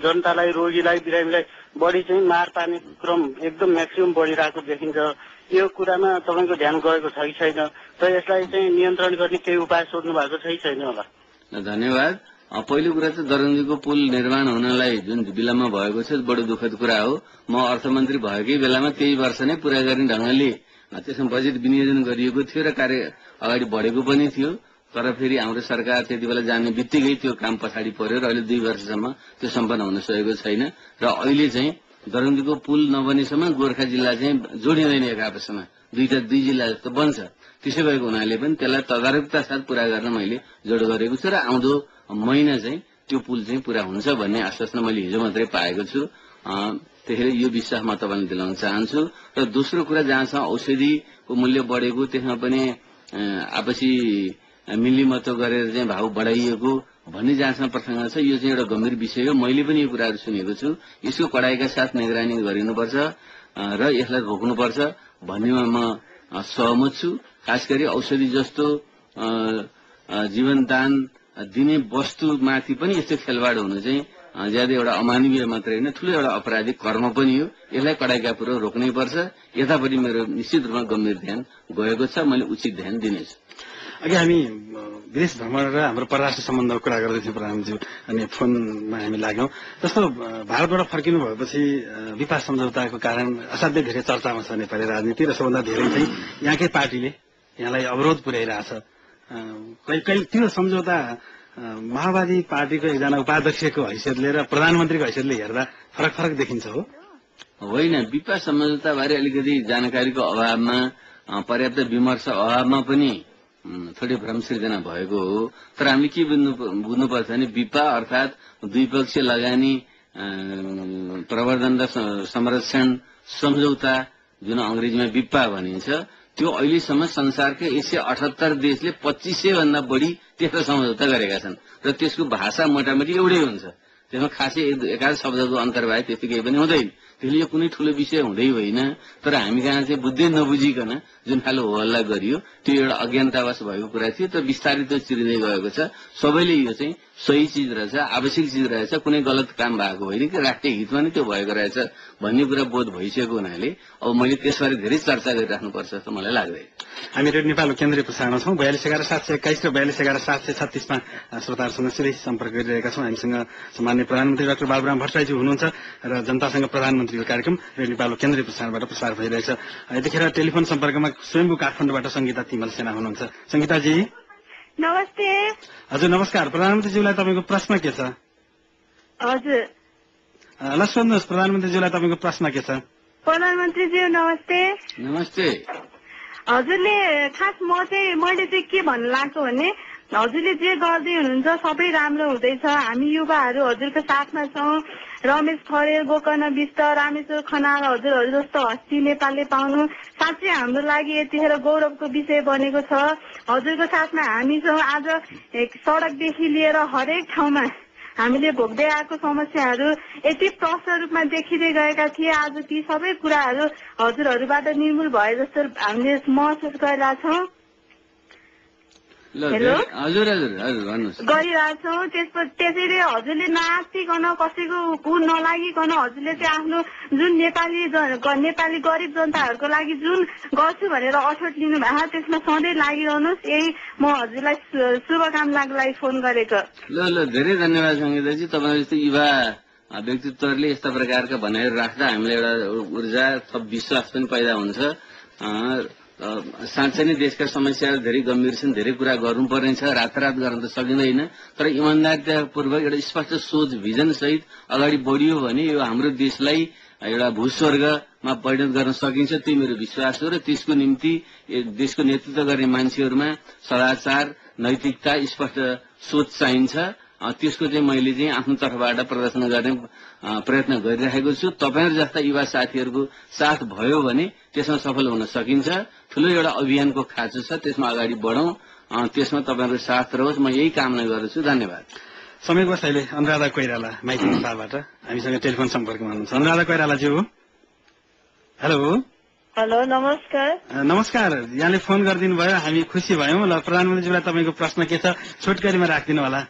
जनतालाई रोगीलाई बिरामीलाई बढी चाहिँ मार पार्ने क्रम एकदम म्याक्सिमम बढिरहेको देखिन्छ। यो कुरामा तपाईँको ध्यान गएको छ कि छैन र यसलाई चाहिँ नियन्त्रण गर्ने केही उपाय सोध्नु भएको छ कि छैन होला? धन्यवाद। पहिलो कुरा चाहिँ दरौदीको पुल निर्माण हुनलाई जुन विलम्ब भएको छ बडो दुःखद कुरा हो। म अर्थमन्त्री भएकै बेलामा त्यही वर्ष नै पूरा गर्ने ढंगले त्यसमा बजेट विनियोजन गरिएको थियो र कार्य अगाडि बढेको पनि थियो। तर फेरि हाम्रो सरकार त्यति बेला जाने बित्तिकै त्यो काम पछाडि पर्यो र अहिले 2 वर्षसम्म त्यो सम्पन्न हुन सकेको छैन। र अहिले चाहिँ दरौदीको पुल नबनेसम्म गोर्खा जिल्ला चाहिँ जोडिँदैन एक आपसमा, दुई जिल्ला जस्तो बन्छ। त्यसै भएको हुनाले पनि त्यसलाई तदारुकता साथ पूरा गर्न मैले जोड गरेको छु र आउँदो महिना चाहिँ त्यो पुल चाहिँ पूरा हुन्छ भन्ने आश्वासन मैले हिजो मात्रै पाएको छु। त्यसैले यो विश्वास म तपाईलाई दिलाउन चाहन्छु। र दोस्रो कुरा जहाँसम्म औषधिको मूल्य बढेको त्यसमा पनि आपसी मिलीमतो गरेर चाहिँ भाव बढाइएको भन्ने जहाँसम्म प्रसङ्ग छ, यो चाहिँ एउटा गम्भीर विषय हो। मैले पनि यो कुराहरू सुनेको छु। यसको कडाइका साथ निगरानी गरिनुपर्छ र यसलाई रोक्नुपर्छ भन्नेमा म सहमत छु। खास गरी औषधि जस्तो जीवनदान दिने वस्तुमाथि पनि यस्तो खेलवाड हुनु चाहिँ ज्यादै एउटा अमानवीय मात्रै होइन, ठूलो एउटा अपराधिक कर्म पनि हो। यसलाई कडाइका पूर्वक रोक्नै पर्छ। यतापट्टि मेरो निश्चित रूपमा गम्भीर ध्यान गएको छ। मैले उचित ध्यान दिनेछु। अघि हामी विदेश भ्रमण र हाम्रो परराष्ट्र सम्बन्धको कुरा गर्दैथ्यौँ प्रधानमन्त्री, अनि फोनमा हामी लाग्यौँ। जस्तो भारतबाट फर्किनु भएपछि विपास सम्झौताको कारण असाध्यै धेरै चर्चामा छ नेपाली राजनीति र सबभन्दा धेरै चाहिँ यहाँकै पार्टीले यहाँलाई अवरोध पुर्याइरहेछ। कहिले त्यो सम्झौता माओवादी पार्टीको एकजना उपाध्यक्षको हैसियतले र प्रधानमन्त्रीको हैसियतले हेर्दा फरक फरक देखिन्छ हो? होइन, विपास सम्झौताबारे अलिकति जानकारीको अभावमा, पर्याप्त विमर्श अभावमा पनि थोरै भ्रम सृजना भएको हो। तर हामीले के बुझ्नुपर्छ भने विपा अर्थात् द्विपक्षीय लगानी प्रवर्धन र संरक्षण सम्झौता जुन अंग्रेजीमा विपा भनिन्छ, त्यो अहिलेसम्म संसारकै 178 देशले 2500 भन्दा बढी त्यस्ता सम्झौता गरेका छन् र त्यसको भाषा मोटामोटी एउटै हुन्छ। त्यसमा खासै एकाध शब्दको अन्तर भए त्यति केही पनि हुँदैन। त्यसले यो कुनै ठूलो विषय हुँदै होइन। तर हामी कहाँ चाहिँ बुझ्दै नबुझिकन जुन खाले होहल्ला गरियो त्यो एउटा अज्ञानतावश भएको कुरा थियो। तर बिस्तारै त्यो चिरिँदै गएको छ। सबैले यो चाहिँ सही चिज रहेछ, आवश्यक चिज रहेछ, कुनै गलत काम भएको होइन कि राष्ट्रिय हितमा नै त्यो भएको रहेछ भन्ने कुरा बोध भइसकेको हुनाले अब मैले त्यसबारे धेरै चर्चा गरिराख्नुपर्छ जस्तो मलाई लाग्दैन। हामी रेडियो नेपालको केन्द्रीय प्रसारणमा छौँ। 4211-721 र 4211-736मा श्रोताहरूसँग सिधै सम्पर्क गरिरहेका छौँ। हामीसँग सामान्य प्रधानमन्त्री डाक्टर बाबुराम भट्टराईजी हुनुहुन्छ र जनतासँग प्रधानमन्त्रीको कार्यक्रम रेडियो नेपालको केन्द्रीय प्रसारणबाट प्रसार भइरहेछ। यतिखेर टेलिफोन सम्पर्कमा स्वयम्भू काठमाडौँबाट सङ्गीता तिमल सेना हुनुहुन्छ। सङ्गीताजी नमस्ते। हजुर नमस्कार। प्रधानमन्त्रीज्यूलाई तपाईँको प्रश्न के छ? हजुर ल सोध्नुहोस्, प्रधानमन्त्रीज्यूलाई तपाईँको प्रश्न के छ? प्रधानमन्त्रीज्यू नमस्ते। नमस्ते। हजुरले खास मैले चाहिँ के भन्न लाग्छु भने हजुरले जे गर्दै हुनुहुन्छ सबै राम्रो हुँदैछ। हामी युवाहरू हजुरको साथमा छौँ। रमेश खरेल, गोकर्ण विष्ट, रामेश्वर खनाल हजुरहरू जस्तो हस्ती नेपालले पाउनु साँच्चै हाम्रो लागि यतिखेर गौरवको विषय बनेको छ। हजुरको साथमा हामी छौँ। आज सडकदेखि लिएर हरेक ठाउँमा हामीले भोग्दै आएको समस्याहरू यति प्रष्ट रूपमा देखिँदै गएका थिए। आज ती सबै कुराहरू हजुरहरूबाट निर्मूल भए जस्तो हामीले महसुस गरिरहेछौँ। गरिरहेछौँ। त्यसैले हजुरले नआत्तिकन कसैको नलागिकन हजुरले चाहिँ आफ्नो जुन नेपाली गरिब जनताहरूको लागि जुन गर्छु भनेर अठोट लिनु भएको छ त्यसमा सधैँ लागिरहनुहोस्। यही म हजुरलाई शुभकामनाको लागि फोन गरेको। ल धेरै धन्यवाद सङ्गीताजी। तपाईँ जस्तो युवा व्यक्तित्वहरूले यस्ता प्रकारका भनाइहरू राख्दा हामीलाई एउटा ऊर्जा थप विश्वास पनि पैदा हुन्छ। साँच्चै नै देशका समस्याहरू धेरै गम्भीर छन्। धेरै कुरा गर्नुपर्ने छ। रातारात गर्न त सकिँदैन, तर इमान्दारितापूर्वक एउटा स्पष्ट सोच भिजन सहित अगाडि बढियो भने यो हाम्रो देशलाई एउटा भूस्वर्गमा परिणत गर्न सकिन्छ। त्यो मेरो विश्वास हो र त्यसको निम्ति देशको नेतृत्व गर्ने मान्छेहरूमा सदाचार, नैतिकता, स्पष्ट सोच चाहिन्छ। त्यसको चाहिँ मैले चाहिँ आफ्नो तर्फबाट प्रदर्शन गर्ने प्रयत्न गरिरहेको छु। तपाईहरु जस्ता युवा साथीहरूको साथ भयो भने त्यसमा सफल हुन सकिन्छ। ठूलो एउटा अभियानको खाँचो छ, त्यसमा अगाडि बढौं। त्यसमा तपाईहरुको साथ रहोस्, म यही कामना गर्छु। धन्यवाद। समयको अहिले अनुराधा कोइराला माइती हिसाबबाट हामीसँग टेलिफोन सम्पर्कमा हुनुहुन्छ। अनुराधा कोइरालाज्यू, हेलो। हेलो, नमस्कार। नमस्कार। यहाँले फोन गरिदिनु भयो, हामी खुसी भयौं। ल, प्रधानमन्त्रीज्यूलाई तपाईको प्रश्न के छ, छोटकरीमा राखिदिनु होला।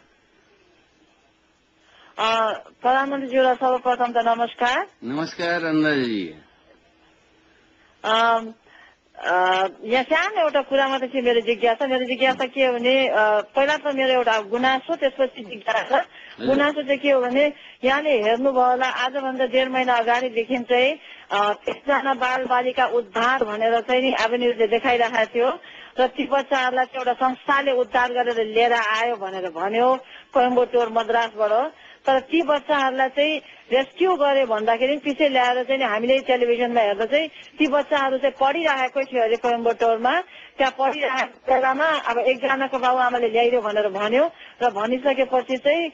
प्रधानमन्त्रीज्यूलाई सर्वप्रथम त नमस्कार। नमस्कार अनुराधाजी। यहाँ सानो एउटा कुरामा त चाहिँ मेरो जिज्ञासा के हो भने पहिला त मेरो एउटा गुनासो, त्यसपछि जिज्ञासा। गुनासो चाहिँ के हो भने यहाँले हेर्नुभयो होला आजभन्दा 1.5 महिना अगाडिदेखि चाहिँ 30जना बाल बालिका उद्धार भनेर चाहिँ नि एभेन्यूले देखाइरहेको थियो र ती बच्चाहरूलाई चाहिँ एउटा संस्थाले उद्धार गरेर लिएर आयो भनेर भन्यो कोइम्बटोर मद्रासबाट। तर ती बच्चाहरूलाई चाहिँ रेस्क्यू गरे भन्दाखेरि पछि ल्याएर चाहिँ हामीले टेलिभिजनमा हेर्दा चाहिँ ती बच्चाहरू चाहिँ पढिरहेकै थियो अरे कोइम्बटोरमा। त्यहाँ पढिरहेको बेलामा अब एकजनाको बाबुआमाले ल्याइदियो भनेर भन्यो र भनिसकेपछि चाहिँ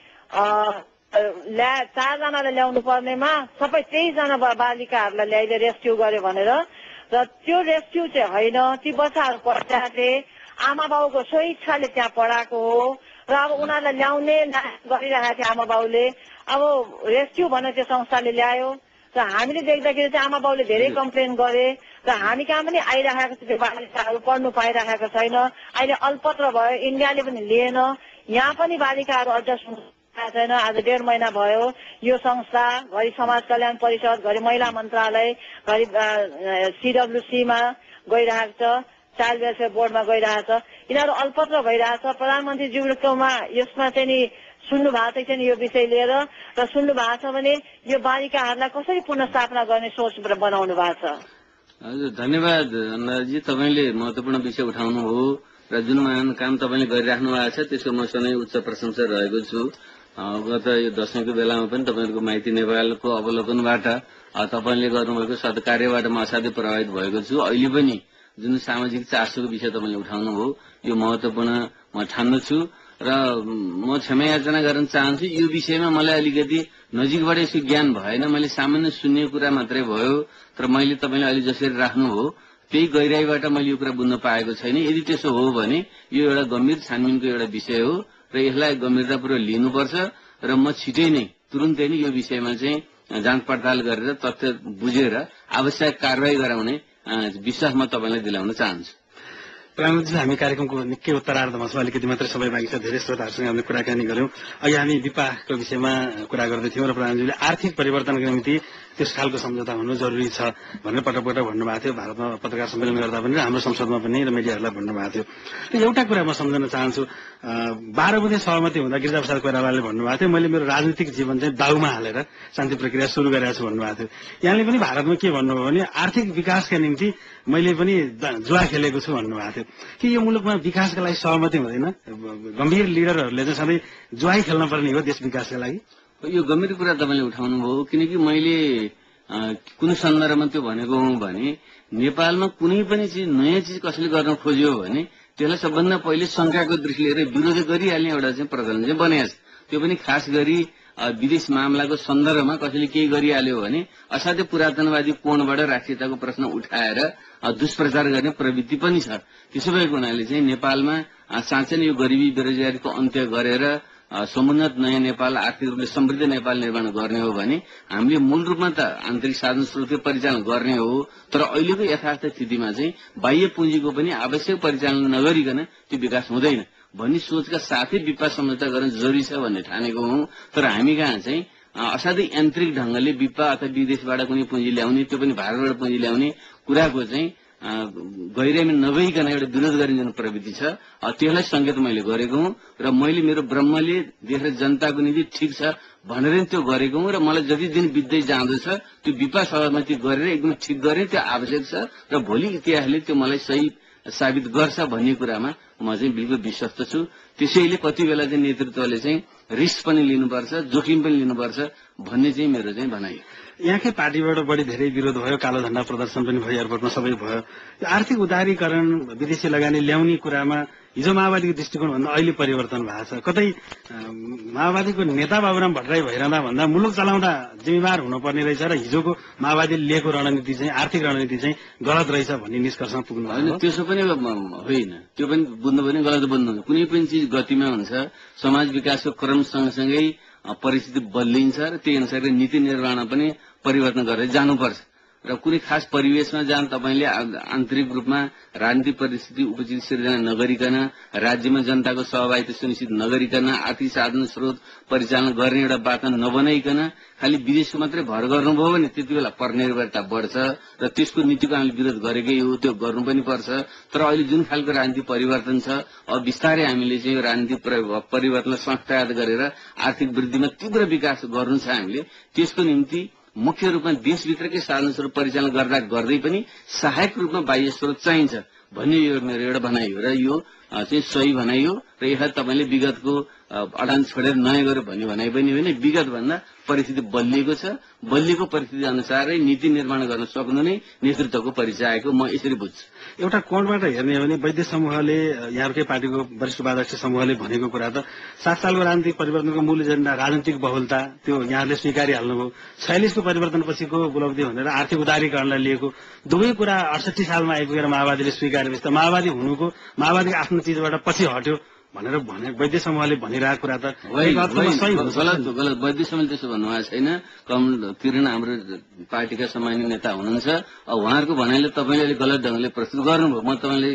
4जनालाई ल्याउनु पर्नेमा सबै 23जना बालिकाहरूलाई ल्याइदिए रेस्क्यू गरे भनेर। र त्यो रेस्क्यू चाहिँ होइन, ती बच्चाहरू पढिरहेको थिए, आमा बाउको सोही इच्छाले त्यहाँ पढाएको हो र अब उनीहरूलाई ल्याउने गरिरहेको थियो आमा बाउले। अब रेस्क्यू भनेर त्यो संस्थाले ल्यायो र हामीले देख्दाखेरि चाहिँ आमा बाउले धेरै कम्प्लेन गरे र हामी कहाँ पनि आइरहेको छ, त्यो बालिकाहरू पढ्नु पाइरहेको छैन। अहिले अल्पत्र भयो, इन्डियाले पनि लिएन, यहाँ पनि बालिकाहरू अझ छैन। आज 1.5 महिना भयो यो संस्था घरि समाज कल्याण परिषद, घरि महिला मन्त्रालय, घरि CWCमा गइरहेको छ, चाइल्ड वेलफेयर बोर्डमा गइरहेको छ। यिनीहरू अल्पत्र भइरहेछ। प्रधानमन्त्रीज्यूकोमा यसमा चाहिँ नि सुन्नु भएको छ नि यो विषय लिएर, र सुन्नु भएको छ भने यो बालिकाहरूलाई कसरी पुनर्स्थापना गर्ने सोच बनाउनु भएको छ। हजुर, धन्यवाद अनुराजी। तपाईँले महत्वपूर्ण विषय उठाउनु हो र जुन महान काम तपाईँले गरिराख्नु भएको छ त्यसको म सधैँ उच्च प्रशंसा रहेको छु। गत यो दशैंको बेलामा पनि तपाईँहरूको माइती नेपालको अवलोकनबाट तपाईँले गर्नुभएको सत्कार्यबाट म असाध्यै प्रभावित भएको छु। अहिले पनि जुन सामाजिक चासोको विषय तपाईँले उठाउनु हो यो महत्वपूर्ण म ठान्दछु र म क्षमा याचना गर्न चाहन्छु। यो विषयमा मलाई अलिकति नजिकबाट यसको ज्ञान भएन, मैले सामान्य सुन्ने कुरा मात्रै भयो। तर मैले तपाईँले अहिले जसरी राख्नुभयो त्यही गहिराईबाट मैले यो कुरा बुझ्न पाएको छैन। यदि त्यसो हो भने यो एउटा गम्भीर छानबिनको एउटा विषय हो र यसलाई गम्भीरतापूर्वक लिनुपर्छ र म छिटै नै तुरुन्तै नै यो विषयमा चाहिँ जाँच पडताल गरेर तथ्य बुझेर आवश्यक कारवाही गराउने विश्वास म तपाईँलाई दिलाउन चाहन्छु। प्रधानमन्त्री, हामी कार्यक्रमको निकै उत्तरार्धमा छौँ, अलिकति मात्रै समय बाँकी छ। धेरै श्रोताहरूसँग हामीले कुराकानी गऱ्यौँ। अघि हामी विवाहको विषयमा कुरा गर्दैथ्यौँ र प्रधानमन्त्रीले आर्थिक परिवर्तनको निम्ति त्यस खालको सम्झौता हुनु जरुरी छ भनेर पटक पटक भन्नुभएको थियो। भारतमा पत्रकार सम्मेलन गर्दा पनि र हाम्रो संसदमा पनि र मिडियाहरूलाई भन्नुभएको थियो। र एउटा कुरा म सम्झन चाहन्छु, 12 बुँदे सहमति हुँदा गिरिजाप्रसाद कोइरालाले भन्नुभएको थियो मैले मेरो राजनीतिक जीवन चाहिँ दाउमा हालेर शान्ति प्रक्रिया सुरु गरेको छु भन्नुभएको थियो। यहाँले पनि भारतमा के भन्नुभयो भने आर्थिक विकासका निम्ति मैले पनि जुवा खेलेको छु भन्नुभएको थियो। कि यो मुलुकमा विकासका लागि सहमति हुँदैन? गम्भीर लिडरहरूले चाहिँ सधैँ जुवाई खेल्न पर्ने हो देश विकासका लागि? यो गम्भीर कुरा तपाईँले उठाउनु भयो, किनकि मैले कुन सन्दर्भमा त्यो भनेको हुँ भने नेपालमा कुनै पनि चिज नयाँ चिज कसैले गर्न खोज्यो भने त्यसलाई सबभन्दा पहिले शंकाको दृष्टिले हेरेर विरोध गरिहाल्ने एउटा चाहिँ प्रचलन चाहिँ बनेको छ। त्यो पनि खास गरी विदेश मामलाको सन्दर्भमा कसैले केही गरिहाल्यो भने असाध्यै पुरातनवादी कोणबाट राष्ट्रियताको प्रश्न उठाएर दुष्प्रचार गर्ने प्रवृत्ति पनि छ। त्यसो भएको हुनाले चाहिँ नेपालमा साँच्चै नै यो गरिबी बेरोजगारीको अन्त्य गरेर समुन्नत नयाँ नेपाल, आर्थिक रूपले समृद्ध नेपाल निर्माण गर्ने हो भने हामीले मूल रूपमा त आन्तरिक साधन स्रोतको परिचालन गर्ने हो। तर अहिलेको यथार्थ स्थितिमा चाहिँ बाह्य पुँजीको पनि आवश्यक परिचालन नगरिकन त्यो विकास हुँदैन भन्ने सोचका साथै विपा सम्झौता गर्न जरुरी छ भन्ने ठानेको हौं। तर हामी कहाँ चाहिँ असाध्यै यान्त्रिक ढंगले विपा अथवा विदेशबाट कुनै पुँजी ल्याउने, त्यो पनि भारतबाट पुँजी ल्याउने कुराको चाहिँ गहिराइमा नगइकन एउटा विरोध गर्ने जुन प्रवृत्ति छ त्यसलाई संकेत मैले गरेको हुँ र मैले मेरो ब्रह्मले देश र जनताको निम्ति ठिक छ भनेर त्यो गरेको हुँ र मलाई जति दिन बित्दै जाँदछ त्यो विपा सहमति गरेर एकदम ठिक गर्ने त्यो आवश्यक छ र भोलि इतिहासले त्यो मलाई सही साबित गर्छ भन्ने कुरामा म चाहिँ बिल्कुल विश्वस्त छु। त्यसैले कति बेला चाहिँ नेतृत्वले चाहिँ रिस्क पनि लिनुपर्छ, जोखिम पनि लिनुपर्छ भन्ने चाहिँ मेरो चाहिँ भनाइ। यहाँकै पार्टीबाट बढी धेरै विरोध भयो, कालो झण्डा प्रदर्शन पनि भयो, एयरपोर्टमा सबै भयो। यो आर्थिक उदारीकरण, विदेशी लगानी ल्याउने कुरामा हिजो माओवादीको दृष्टिकोणभन्दा अहिले परिवर्तन भएको छ। कतै माओवादीको नेता बाबुराम भट्टराई भइरहँदा भन्दा मुलुक चलाउँदा जिम्मेवार हुनुपर्ने रहेछ र हिजोको माओवादीले लिएको रणनीति चाहिँ आर्थिक रणनीति चाहिँ गलत रहेछ भन्ने निष्कर्षमा पुग्नु होइन। त्यसो पनि होइन, त्यो पनि बुझ्नु पनि गलत बुझ्नु। कुनै पनि चिज गतिमा हुन्छ, समाज विकासको क्रम सँगसँगै परिस्थिति बदलिन्छ र त्यही अनुसारले नीति निर्माण पनि परिवर्तन गरेर जानुपर्छ र कुनै खास परिवेशमा जान तपाईले आन्तरिक रूपमा राजनीतिक परिस्थिति उपजित सिर्जना नगरिकन, राज्यमा जनताको सहभागिता सुनिश्चित नगरिकन, आर्थिक साधन स्रोत परिचालन गर्ने एउटा वातावरण नबनाइकन खालि विदेशको मात्रै भर गर्नुभयो भने त्यति बेला परनिर्भरता बढ्छ र त्यसको नीतिको हामीले विरोध गरेकै हो, त्यो गर्नु पनि पर्छ। तर अहिले जुन खालको राजनीतिक परिवर्तन छ अब बिस्तारै हामीले चाहिँ यो राजनीतिक परिवर्तनलाई संस्थागत गरेर आर्थिक वृद्धिमा तीव्र विकास गर्नु छ हामीले। त्यसको निम्ति मुख्य रूपमा देशभित्रकै साधन स्रोत परिचालन गर्दा गर्दै पनि सहायक रूपमा बाह्य स्रोत चाहिन्छ भन्ने यो मेरो एउटा भनाइ हो र यो चाहिँ सही भनाइ हो र यसलाई तपाईले विगतको अडान छोडेर नयाँ गर्यो भन्ने भनाइ पनि होइन। विगत भन्दा परिस्थिति बदलिएको छ, बदलिएको परिस्थिति अनुसारै नीति निर्माण गर्न सक्नु नै नेतृत्वको परिचय आएको म यसरी बुझ्छु। एउटा कोणबाट हेर्ने हो भने वैद्य समूहले, यहाँकै पार्टीको वरिष्ठ उपाध्यक्ष समूहले भनेको कुरा त 7 सालको राजनीतिक परिवर्तनको मूल एजेन्डा राजनीतिक बहुलता, त्यो यहाँले स्वीकारिहाल्नुभयो। 46 को परिवर्तनपछिको उपलब्धि भनेर आर्थिक उदारीकरणलाई लिएको दुवै कुरा 68 सालमा आइपुगेर माओवादीले स्वीकारेपछि त माओवादी हुनुको, माओवादी आफ्नो चिजबाट पछि हट्यो भनेर भने वैद्य समूहले भनिरहेको कुरा त गलत गलत। वैद्य समूहले त्यसो भन्नुभएको छैन। कमल किरण हाम्रो पार्टीका सम्मानित नेता हुनुहुन्छ, उहाँहरूको भनाइले तपाईँले अलिक गलत ढंगले प्रस्तुत गर्नुभयो। म तपाईँले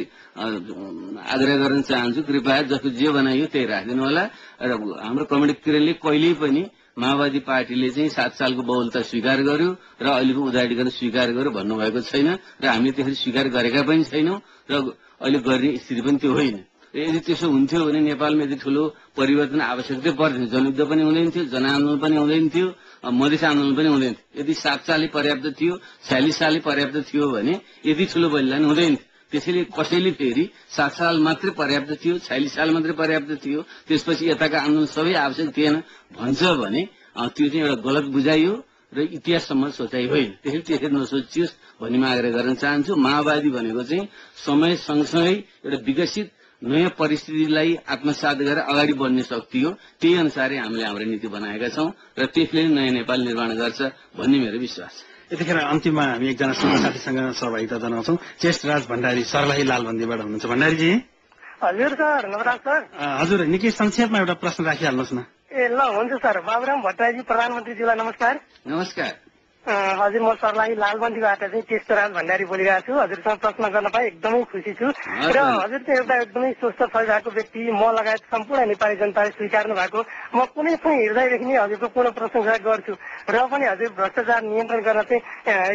आग्रह गर्न चाहन्छु, कृपया जसको जे बनाइयो त्यही राखिदिनु होला। र हाम्रो कमल किरणले कहिल्यै पनि माओवादी पार्टीले चाहिँ 7 सालको बहुलता स्वीकार गर्यो र अहिलेको उदारीकरण स्वीकार गर्यो भन्नुभएको छैन र हामीले त्यसरी स्वीकार गरेका पनि छैनौं र अहिले गर्ने स्थिति पनि त्यो होइन। यदि त्यसो हुन्थ्यो भने नेपालमा यदि ठूलो परिवर्तन आवश्यकतै पर्दैन, जनयुद्ध पनि हुँदैन थियो, जनआन्दोलन पनि हुँदैन थियो, मधेस आन्दोलन पनि हुँदैन थियो। यदि 7 सालै पर्याप्त थियो, 46 सालै पर्याप्त थियो भने यदि ठूलो बलिदान हुँदैन थियो। त्यसैले कसैले फेरि 7 साल मात्रै पर्याप्त थियो, 46 साल मात्रै पर्याप्त थियो, त्यसपछि यताका आन्दोलन सबै आवश्यक थिएन भन्छ भने त्यो चाहिँ एउटा गलत बुझाइ हो र इतिहाससम्म सोचाइ होइन। त्यसरी नसोचियोस् भन्ने म आग्रह गर्न चाहन्छु। माओवादी भनेको चाहिँ समय सँगसँगै एउटा विकसित नयाँ परिस्थितिलाई आत्मसात गरेर अगाडि बढ्ने शक्ति हो। त्यही अनुसारै हामीले हाम्रो नीति बनाएका छौं र त्यसले नयाँ नेपाल निर्माण गर्छ भन्ने मेरो विश्वास छ। यतिखेर अन्तिममा हामी एकजना श्रोता साथीसँग सहभागिता जनाउँछौं। चेष्टराज भण्डारी सर्लाही लालबन्दीबाट हुनुहुन्छ। भण्डारीजी। हजुर सर, नमस्कार सर। हजुर, निकै संक्षेपमा एउटा प्रश्न राखिहाल्नुहोस् न। ल हुन्छ सर। बाबुराम भट्टराईजी प्रधानमन्त्रीज्यूलाई नमस्कार। नमस्कार। हजुर, म सर्लाही लालबन्दीबाट चाहिँ चेष्टराज भण्डारी बोलिरहेको छु। हजुरसँग प्रश्न गर्न पाए एकदमै खुसी छु र हजुर चाहिँ एउटा एकदमै स्वस्थ छरिरहेको व्यक्ति, म लगायत सम्पूर्ण नेपाली जनताले स्वीकार्नु भएको, म कुनै पनि हृदयदेखि नै हजुरको पूर्ण प्रशंसा गर्छु र पनि हजुर भ्रष्टाचार नियन्त्रण गर्न चाहिँ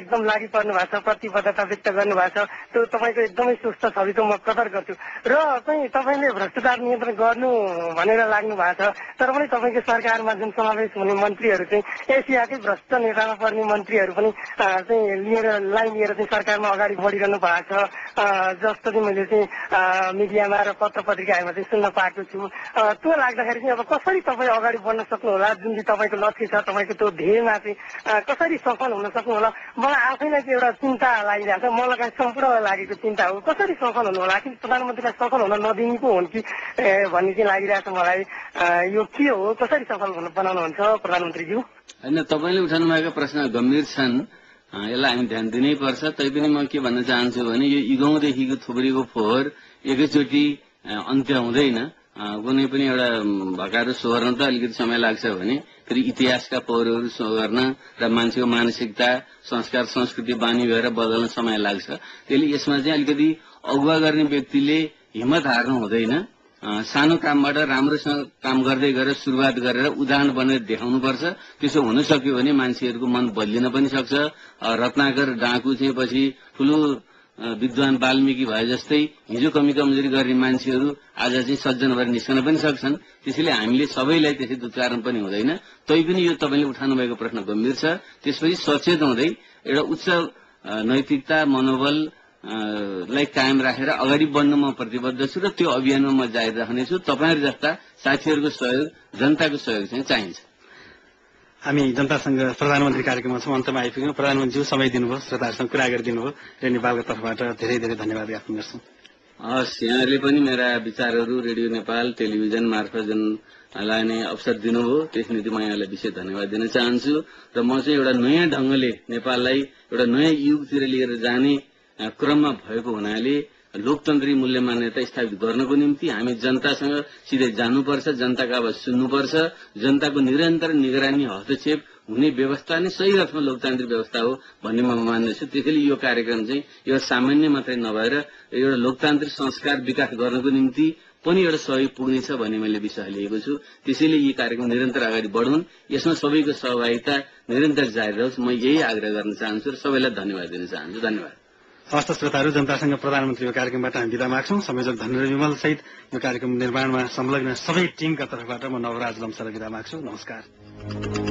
एकदम लागि पर्नु भएको छ, प्रतिबद्धता व्यक्त गर्नु भएको छ। त्यो तपाईँको एकदमै स्वस्थ छविको म कदर गर्छु र चाहिँ तपाईँले भ्रष्टाचार नियन्त्रण गर्नु भनेर लाग्नु भएको छ, तर पनि तपाईँको सरकारमा जुन समावेश हुने मन्त्रीहरू चाहिँ एसियाकै भ्रष्ट नेतामा पर्ने मन्त्रीहरू पनि चाहिँ लाइन लिएर चाहिँ सरकारमा अगाडि बढिरहनु भएको छ जस्तो चाहिँ मैले चाहिँ मिडियामा र पत्र पत्रिकाहरूमा चाहिँ सुन्न पाएको छु। त्यो लाग्दाखेरि चाहिँ अब कसरी तपाईँ अगाडि बढ्न सक्नुहोला, जुन चाहिँ तपाईँको लक्ष्य छ, तपाईँको त्यो ध्येयमा चाहिँ कसरी सफल हुन सक्नुहोला? मलाई आफैलाई चाहिँ एउटा चिन्ता लागिरहेको छ, मलाई लगायत सम्पूर्णलाई लागेको चिन्ता हो। कसरी सफल हुनुहोला, कि प्रधानमन्त्रीलाई सफल हुन नदिने पो हुन् कि भन्ने चाहिँ लागिरहेको छ मलाई। यो के हो, कसरी सफल बनाउनुहुन्छ प्रधानमन्त्रीज्यू? होइन, तपाईँले उठाउनु भएको प्रश्न गम्भीर छन्, यसलाई हामी ध्यान दिनै पर्छ। तैपनि म के भन्न चाहन्छु भने यो इगौँदेखिको थुप्रीको फोहोर एकैचोटि अन्त्य हुँदैन। कुनै पनि एउटा भकारो सोहोर्न त अलिकति समय लाग्छ भने फेरि इतिहासका पोहोरहरू सोहोर्न र मान्छेको मानसिकता, संस्कार, संस्कृति, बानी भएर बदल्न समय लाग्छ। त्यसले यसमा चाहिँ अलिकति अगुवा गर्ने व्यक्तिले हिम्मत हार्नु हुँदैन। सानो कामबाट राम्रोसँग काम गर्दै गरेर सुरुवात गरेर उदाहरण बनेर देखाउनुपर्छ। त्यसो हुन सक्यो भने मान्छेहरूको मन बदलिन पनि सक्छ। रत्नाकर डाँकु चाहिँ पछि ठूलो विद्वान वाल्मीकि भए जस्तै हिजो कमी कमजोरी गर्ने मान्छेहरू आज चाहिँ सज्जन भएर निस्कन पनि सक्छन्। त्यसैले हामीले सबैलाई त्यसै दुत्कारण पनि हुँदैन। तैपनि यो तपाईँले उठाउनु भएको प्रश्न गम्भीर छ। त्यसपछि सचेत हुँदै एउटा उच्च नैतिकता, मनोबल लाई कायम राखेर अगाडि बढ्न म प्रतिबद्ध छु र त्यो अभियानमा म जारी राख्नेछु। तपाईँहरू जस्ता साथीहरूको सहयोग, जनताको सहयोग चाहिँ चाहिन्छ। हामी जनतासँग प्रधानमन्त्री कार्यक्रममा छौँ, अन्तमा आइपुग्यौँ। प्रधानमन्त्रीज्यू समय दिनुभयो, श्रोताहरूसँग कुरा गरिदिनु भयो। रेडियो नेपालको तर्फबाट धेरै धेरै धन्यवाद ज्ञापन गर्छौँ। हस्, यहाँहरूले पनि मेरा विचारहरू रेडियो नेपाल टेलिभिजन मार्फत जुन लाने अवसर दिनुभयो त्यस निम्ति म यहाँलाई विशेष धन्यवाद दिन चाहन्छु। र म चाहिँ एउटा नयाँ ढङ्गले नेपाललाई एउटा नयाँ युगतिर लिएर जाने क्रममा भएको हुनाले लोकतन्त्री मूल्य मान्यता स्थापित गर्नको निम्ति हामी जनतासँग सिधै जानुपर्छ, जनताको आवाज सुन्नुपर्छ। जनताको निरन्तर निगरानी, हस्तक्षेप हुने व्यवस्था नै सही अर्थमा लोकतान्त्रिक व्यवस्था हो भन्ने म मान्दछु। त्यसैले यो कार्यक्रम चाहिँ यो सामान्य मात्रै नभएर एउटा लोकतान्त्रिक संस्कार विकास गर्नको निम्ति पनि एउटा सहयोग पुग्नेछ भन्ने मैले विश्वास लिएको छु। त्यसैले यी कार्यक्रम निरन्तर अगाडि बढुन्, यसमा सबैको सहभागिता निरन्तर जारी रहोस्, म यही आग्रह गर्न चाहन्छु र सबैलाई धन्यवाद दिन चाहन्छु। धन्यवाद। हस्त श्रोताहरू, जनतासँग प्रधानमन्त्रीको कार्यक्रमबाट हामी बिदा माग्छौँ। संयोजक धनेन्द्र विमल सहित यो कार्यक्रम निर्माणमा संलग्न सबै टिमका तर्फबाट म नवराज लम्सालाई बिदा माग्छु। नमस्कार।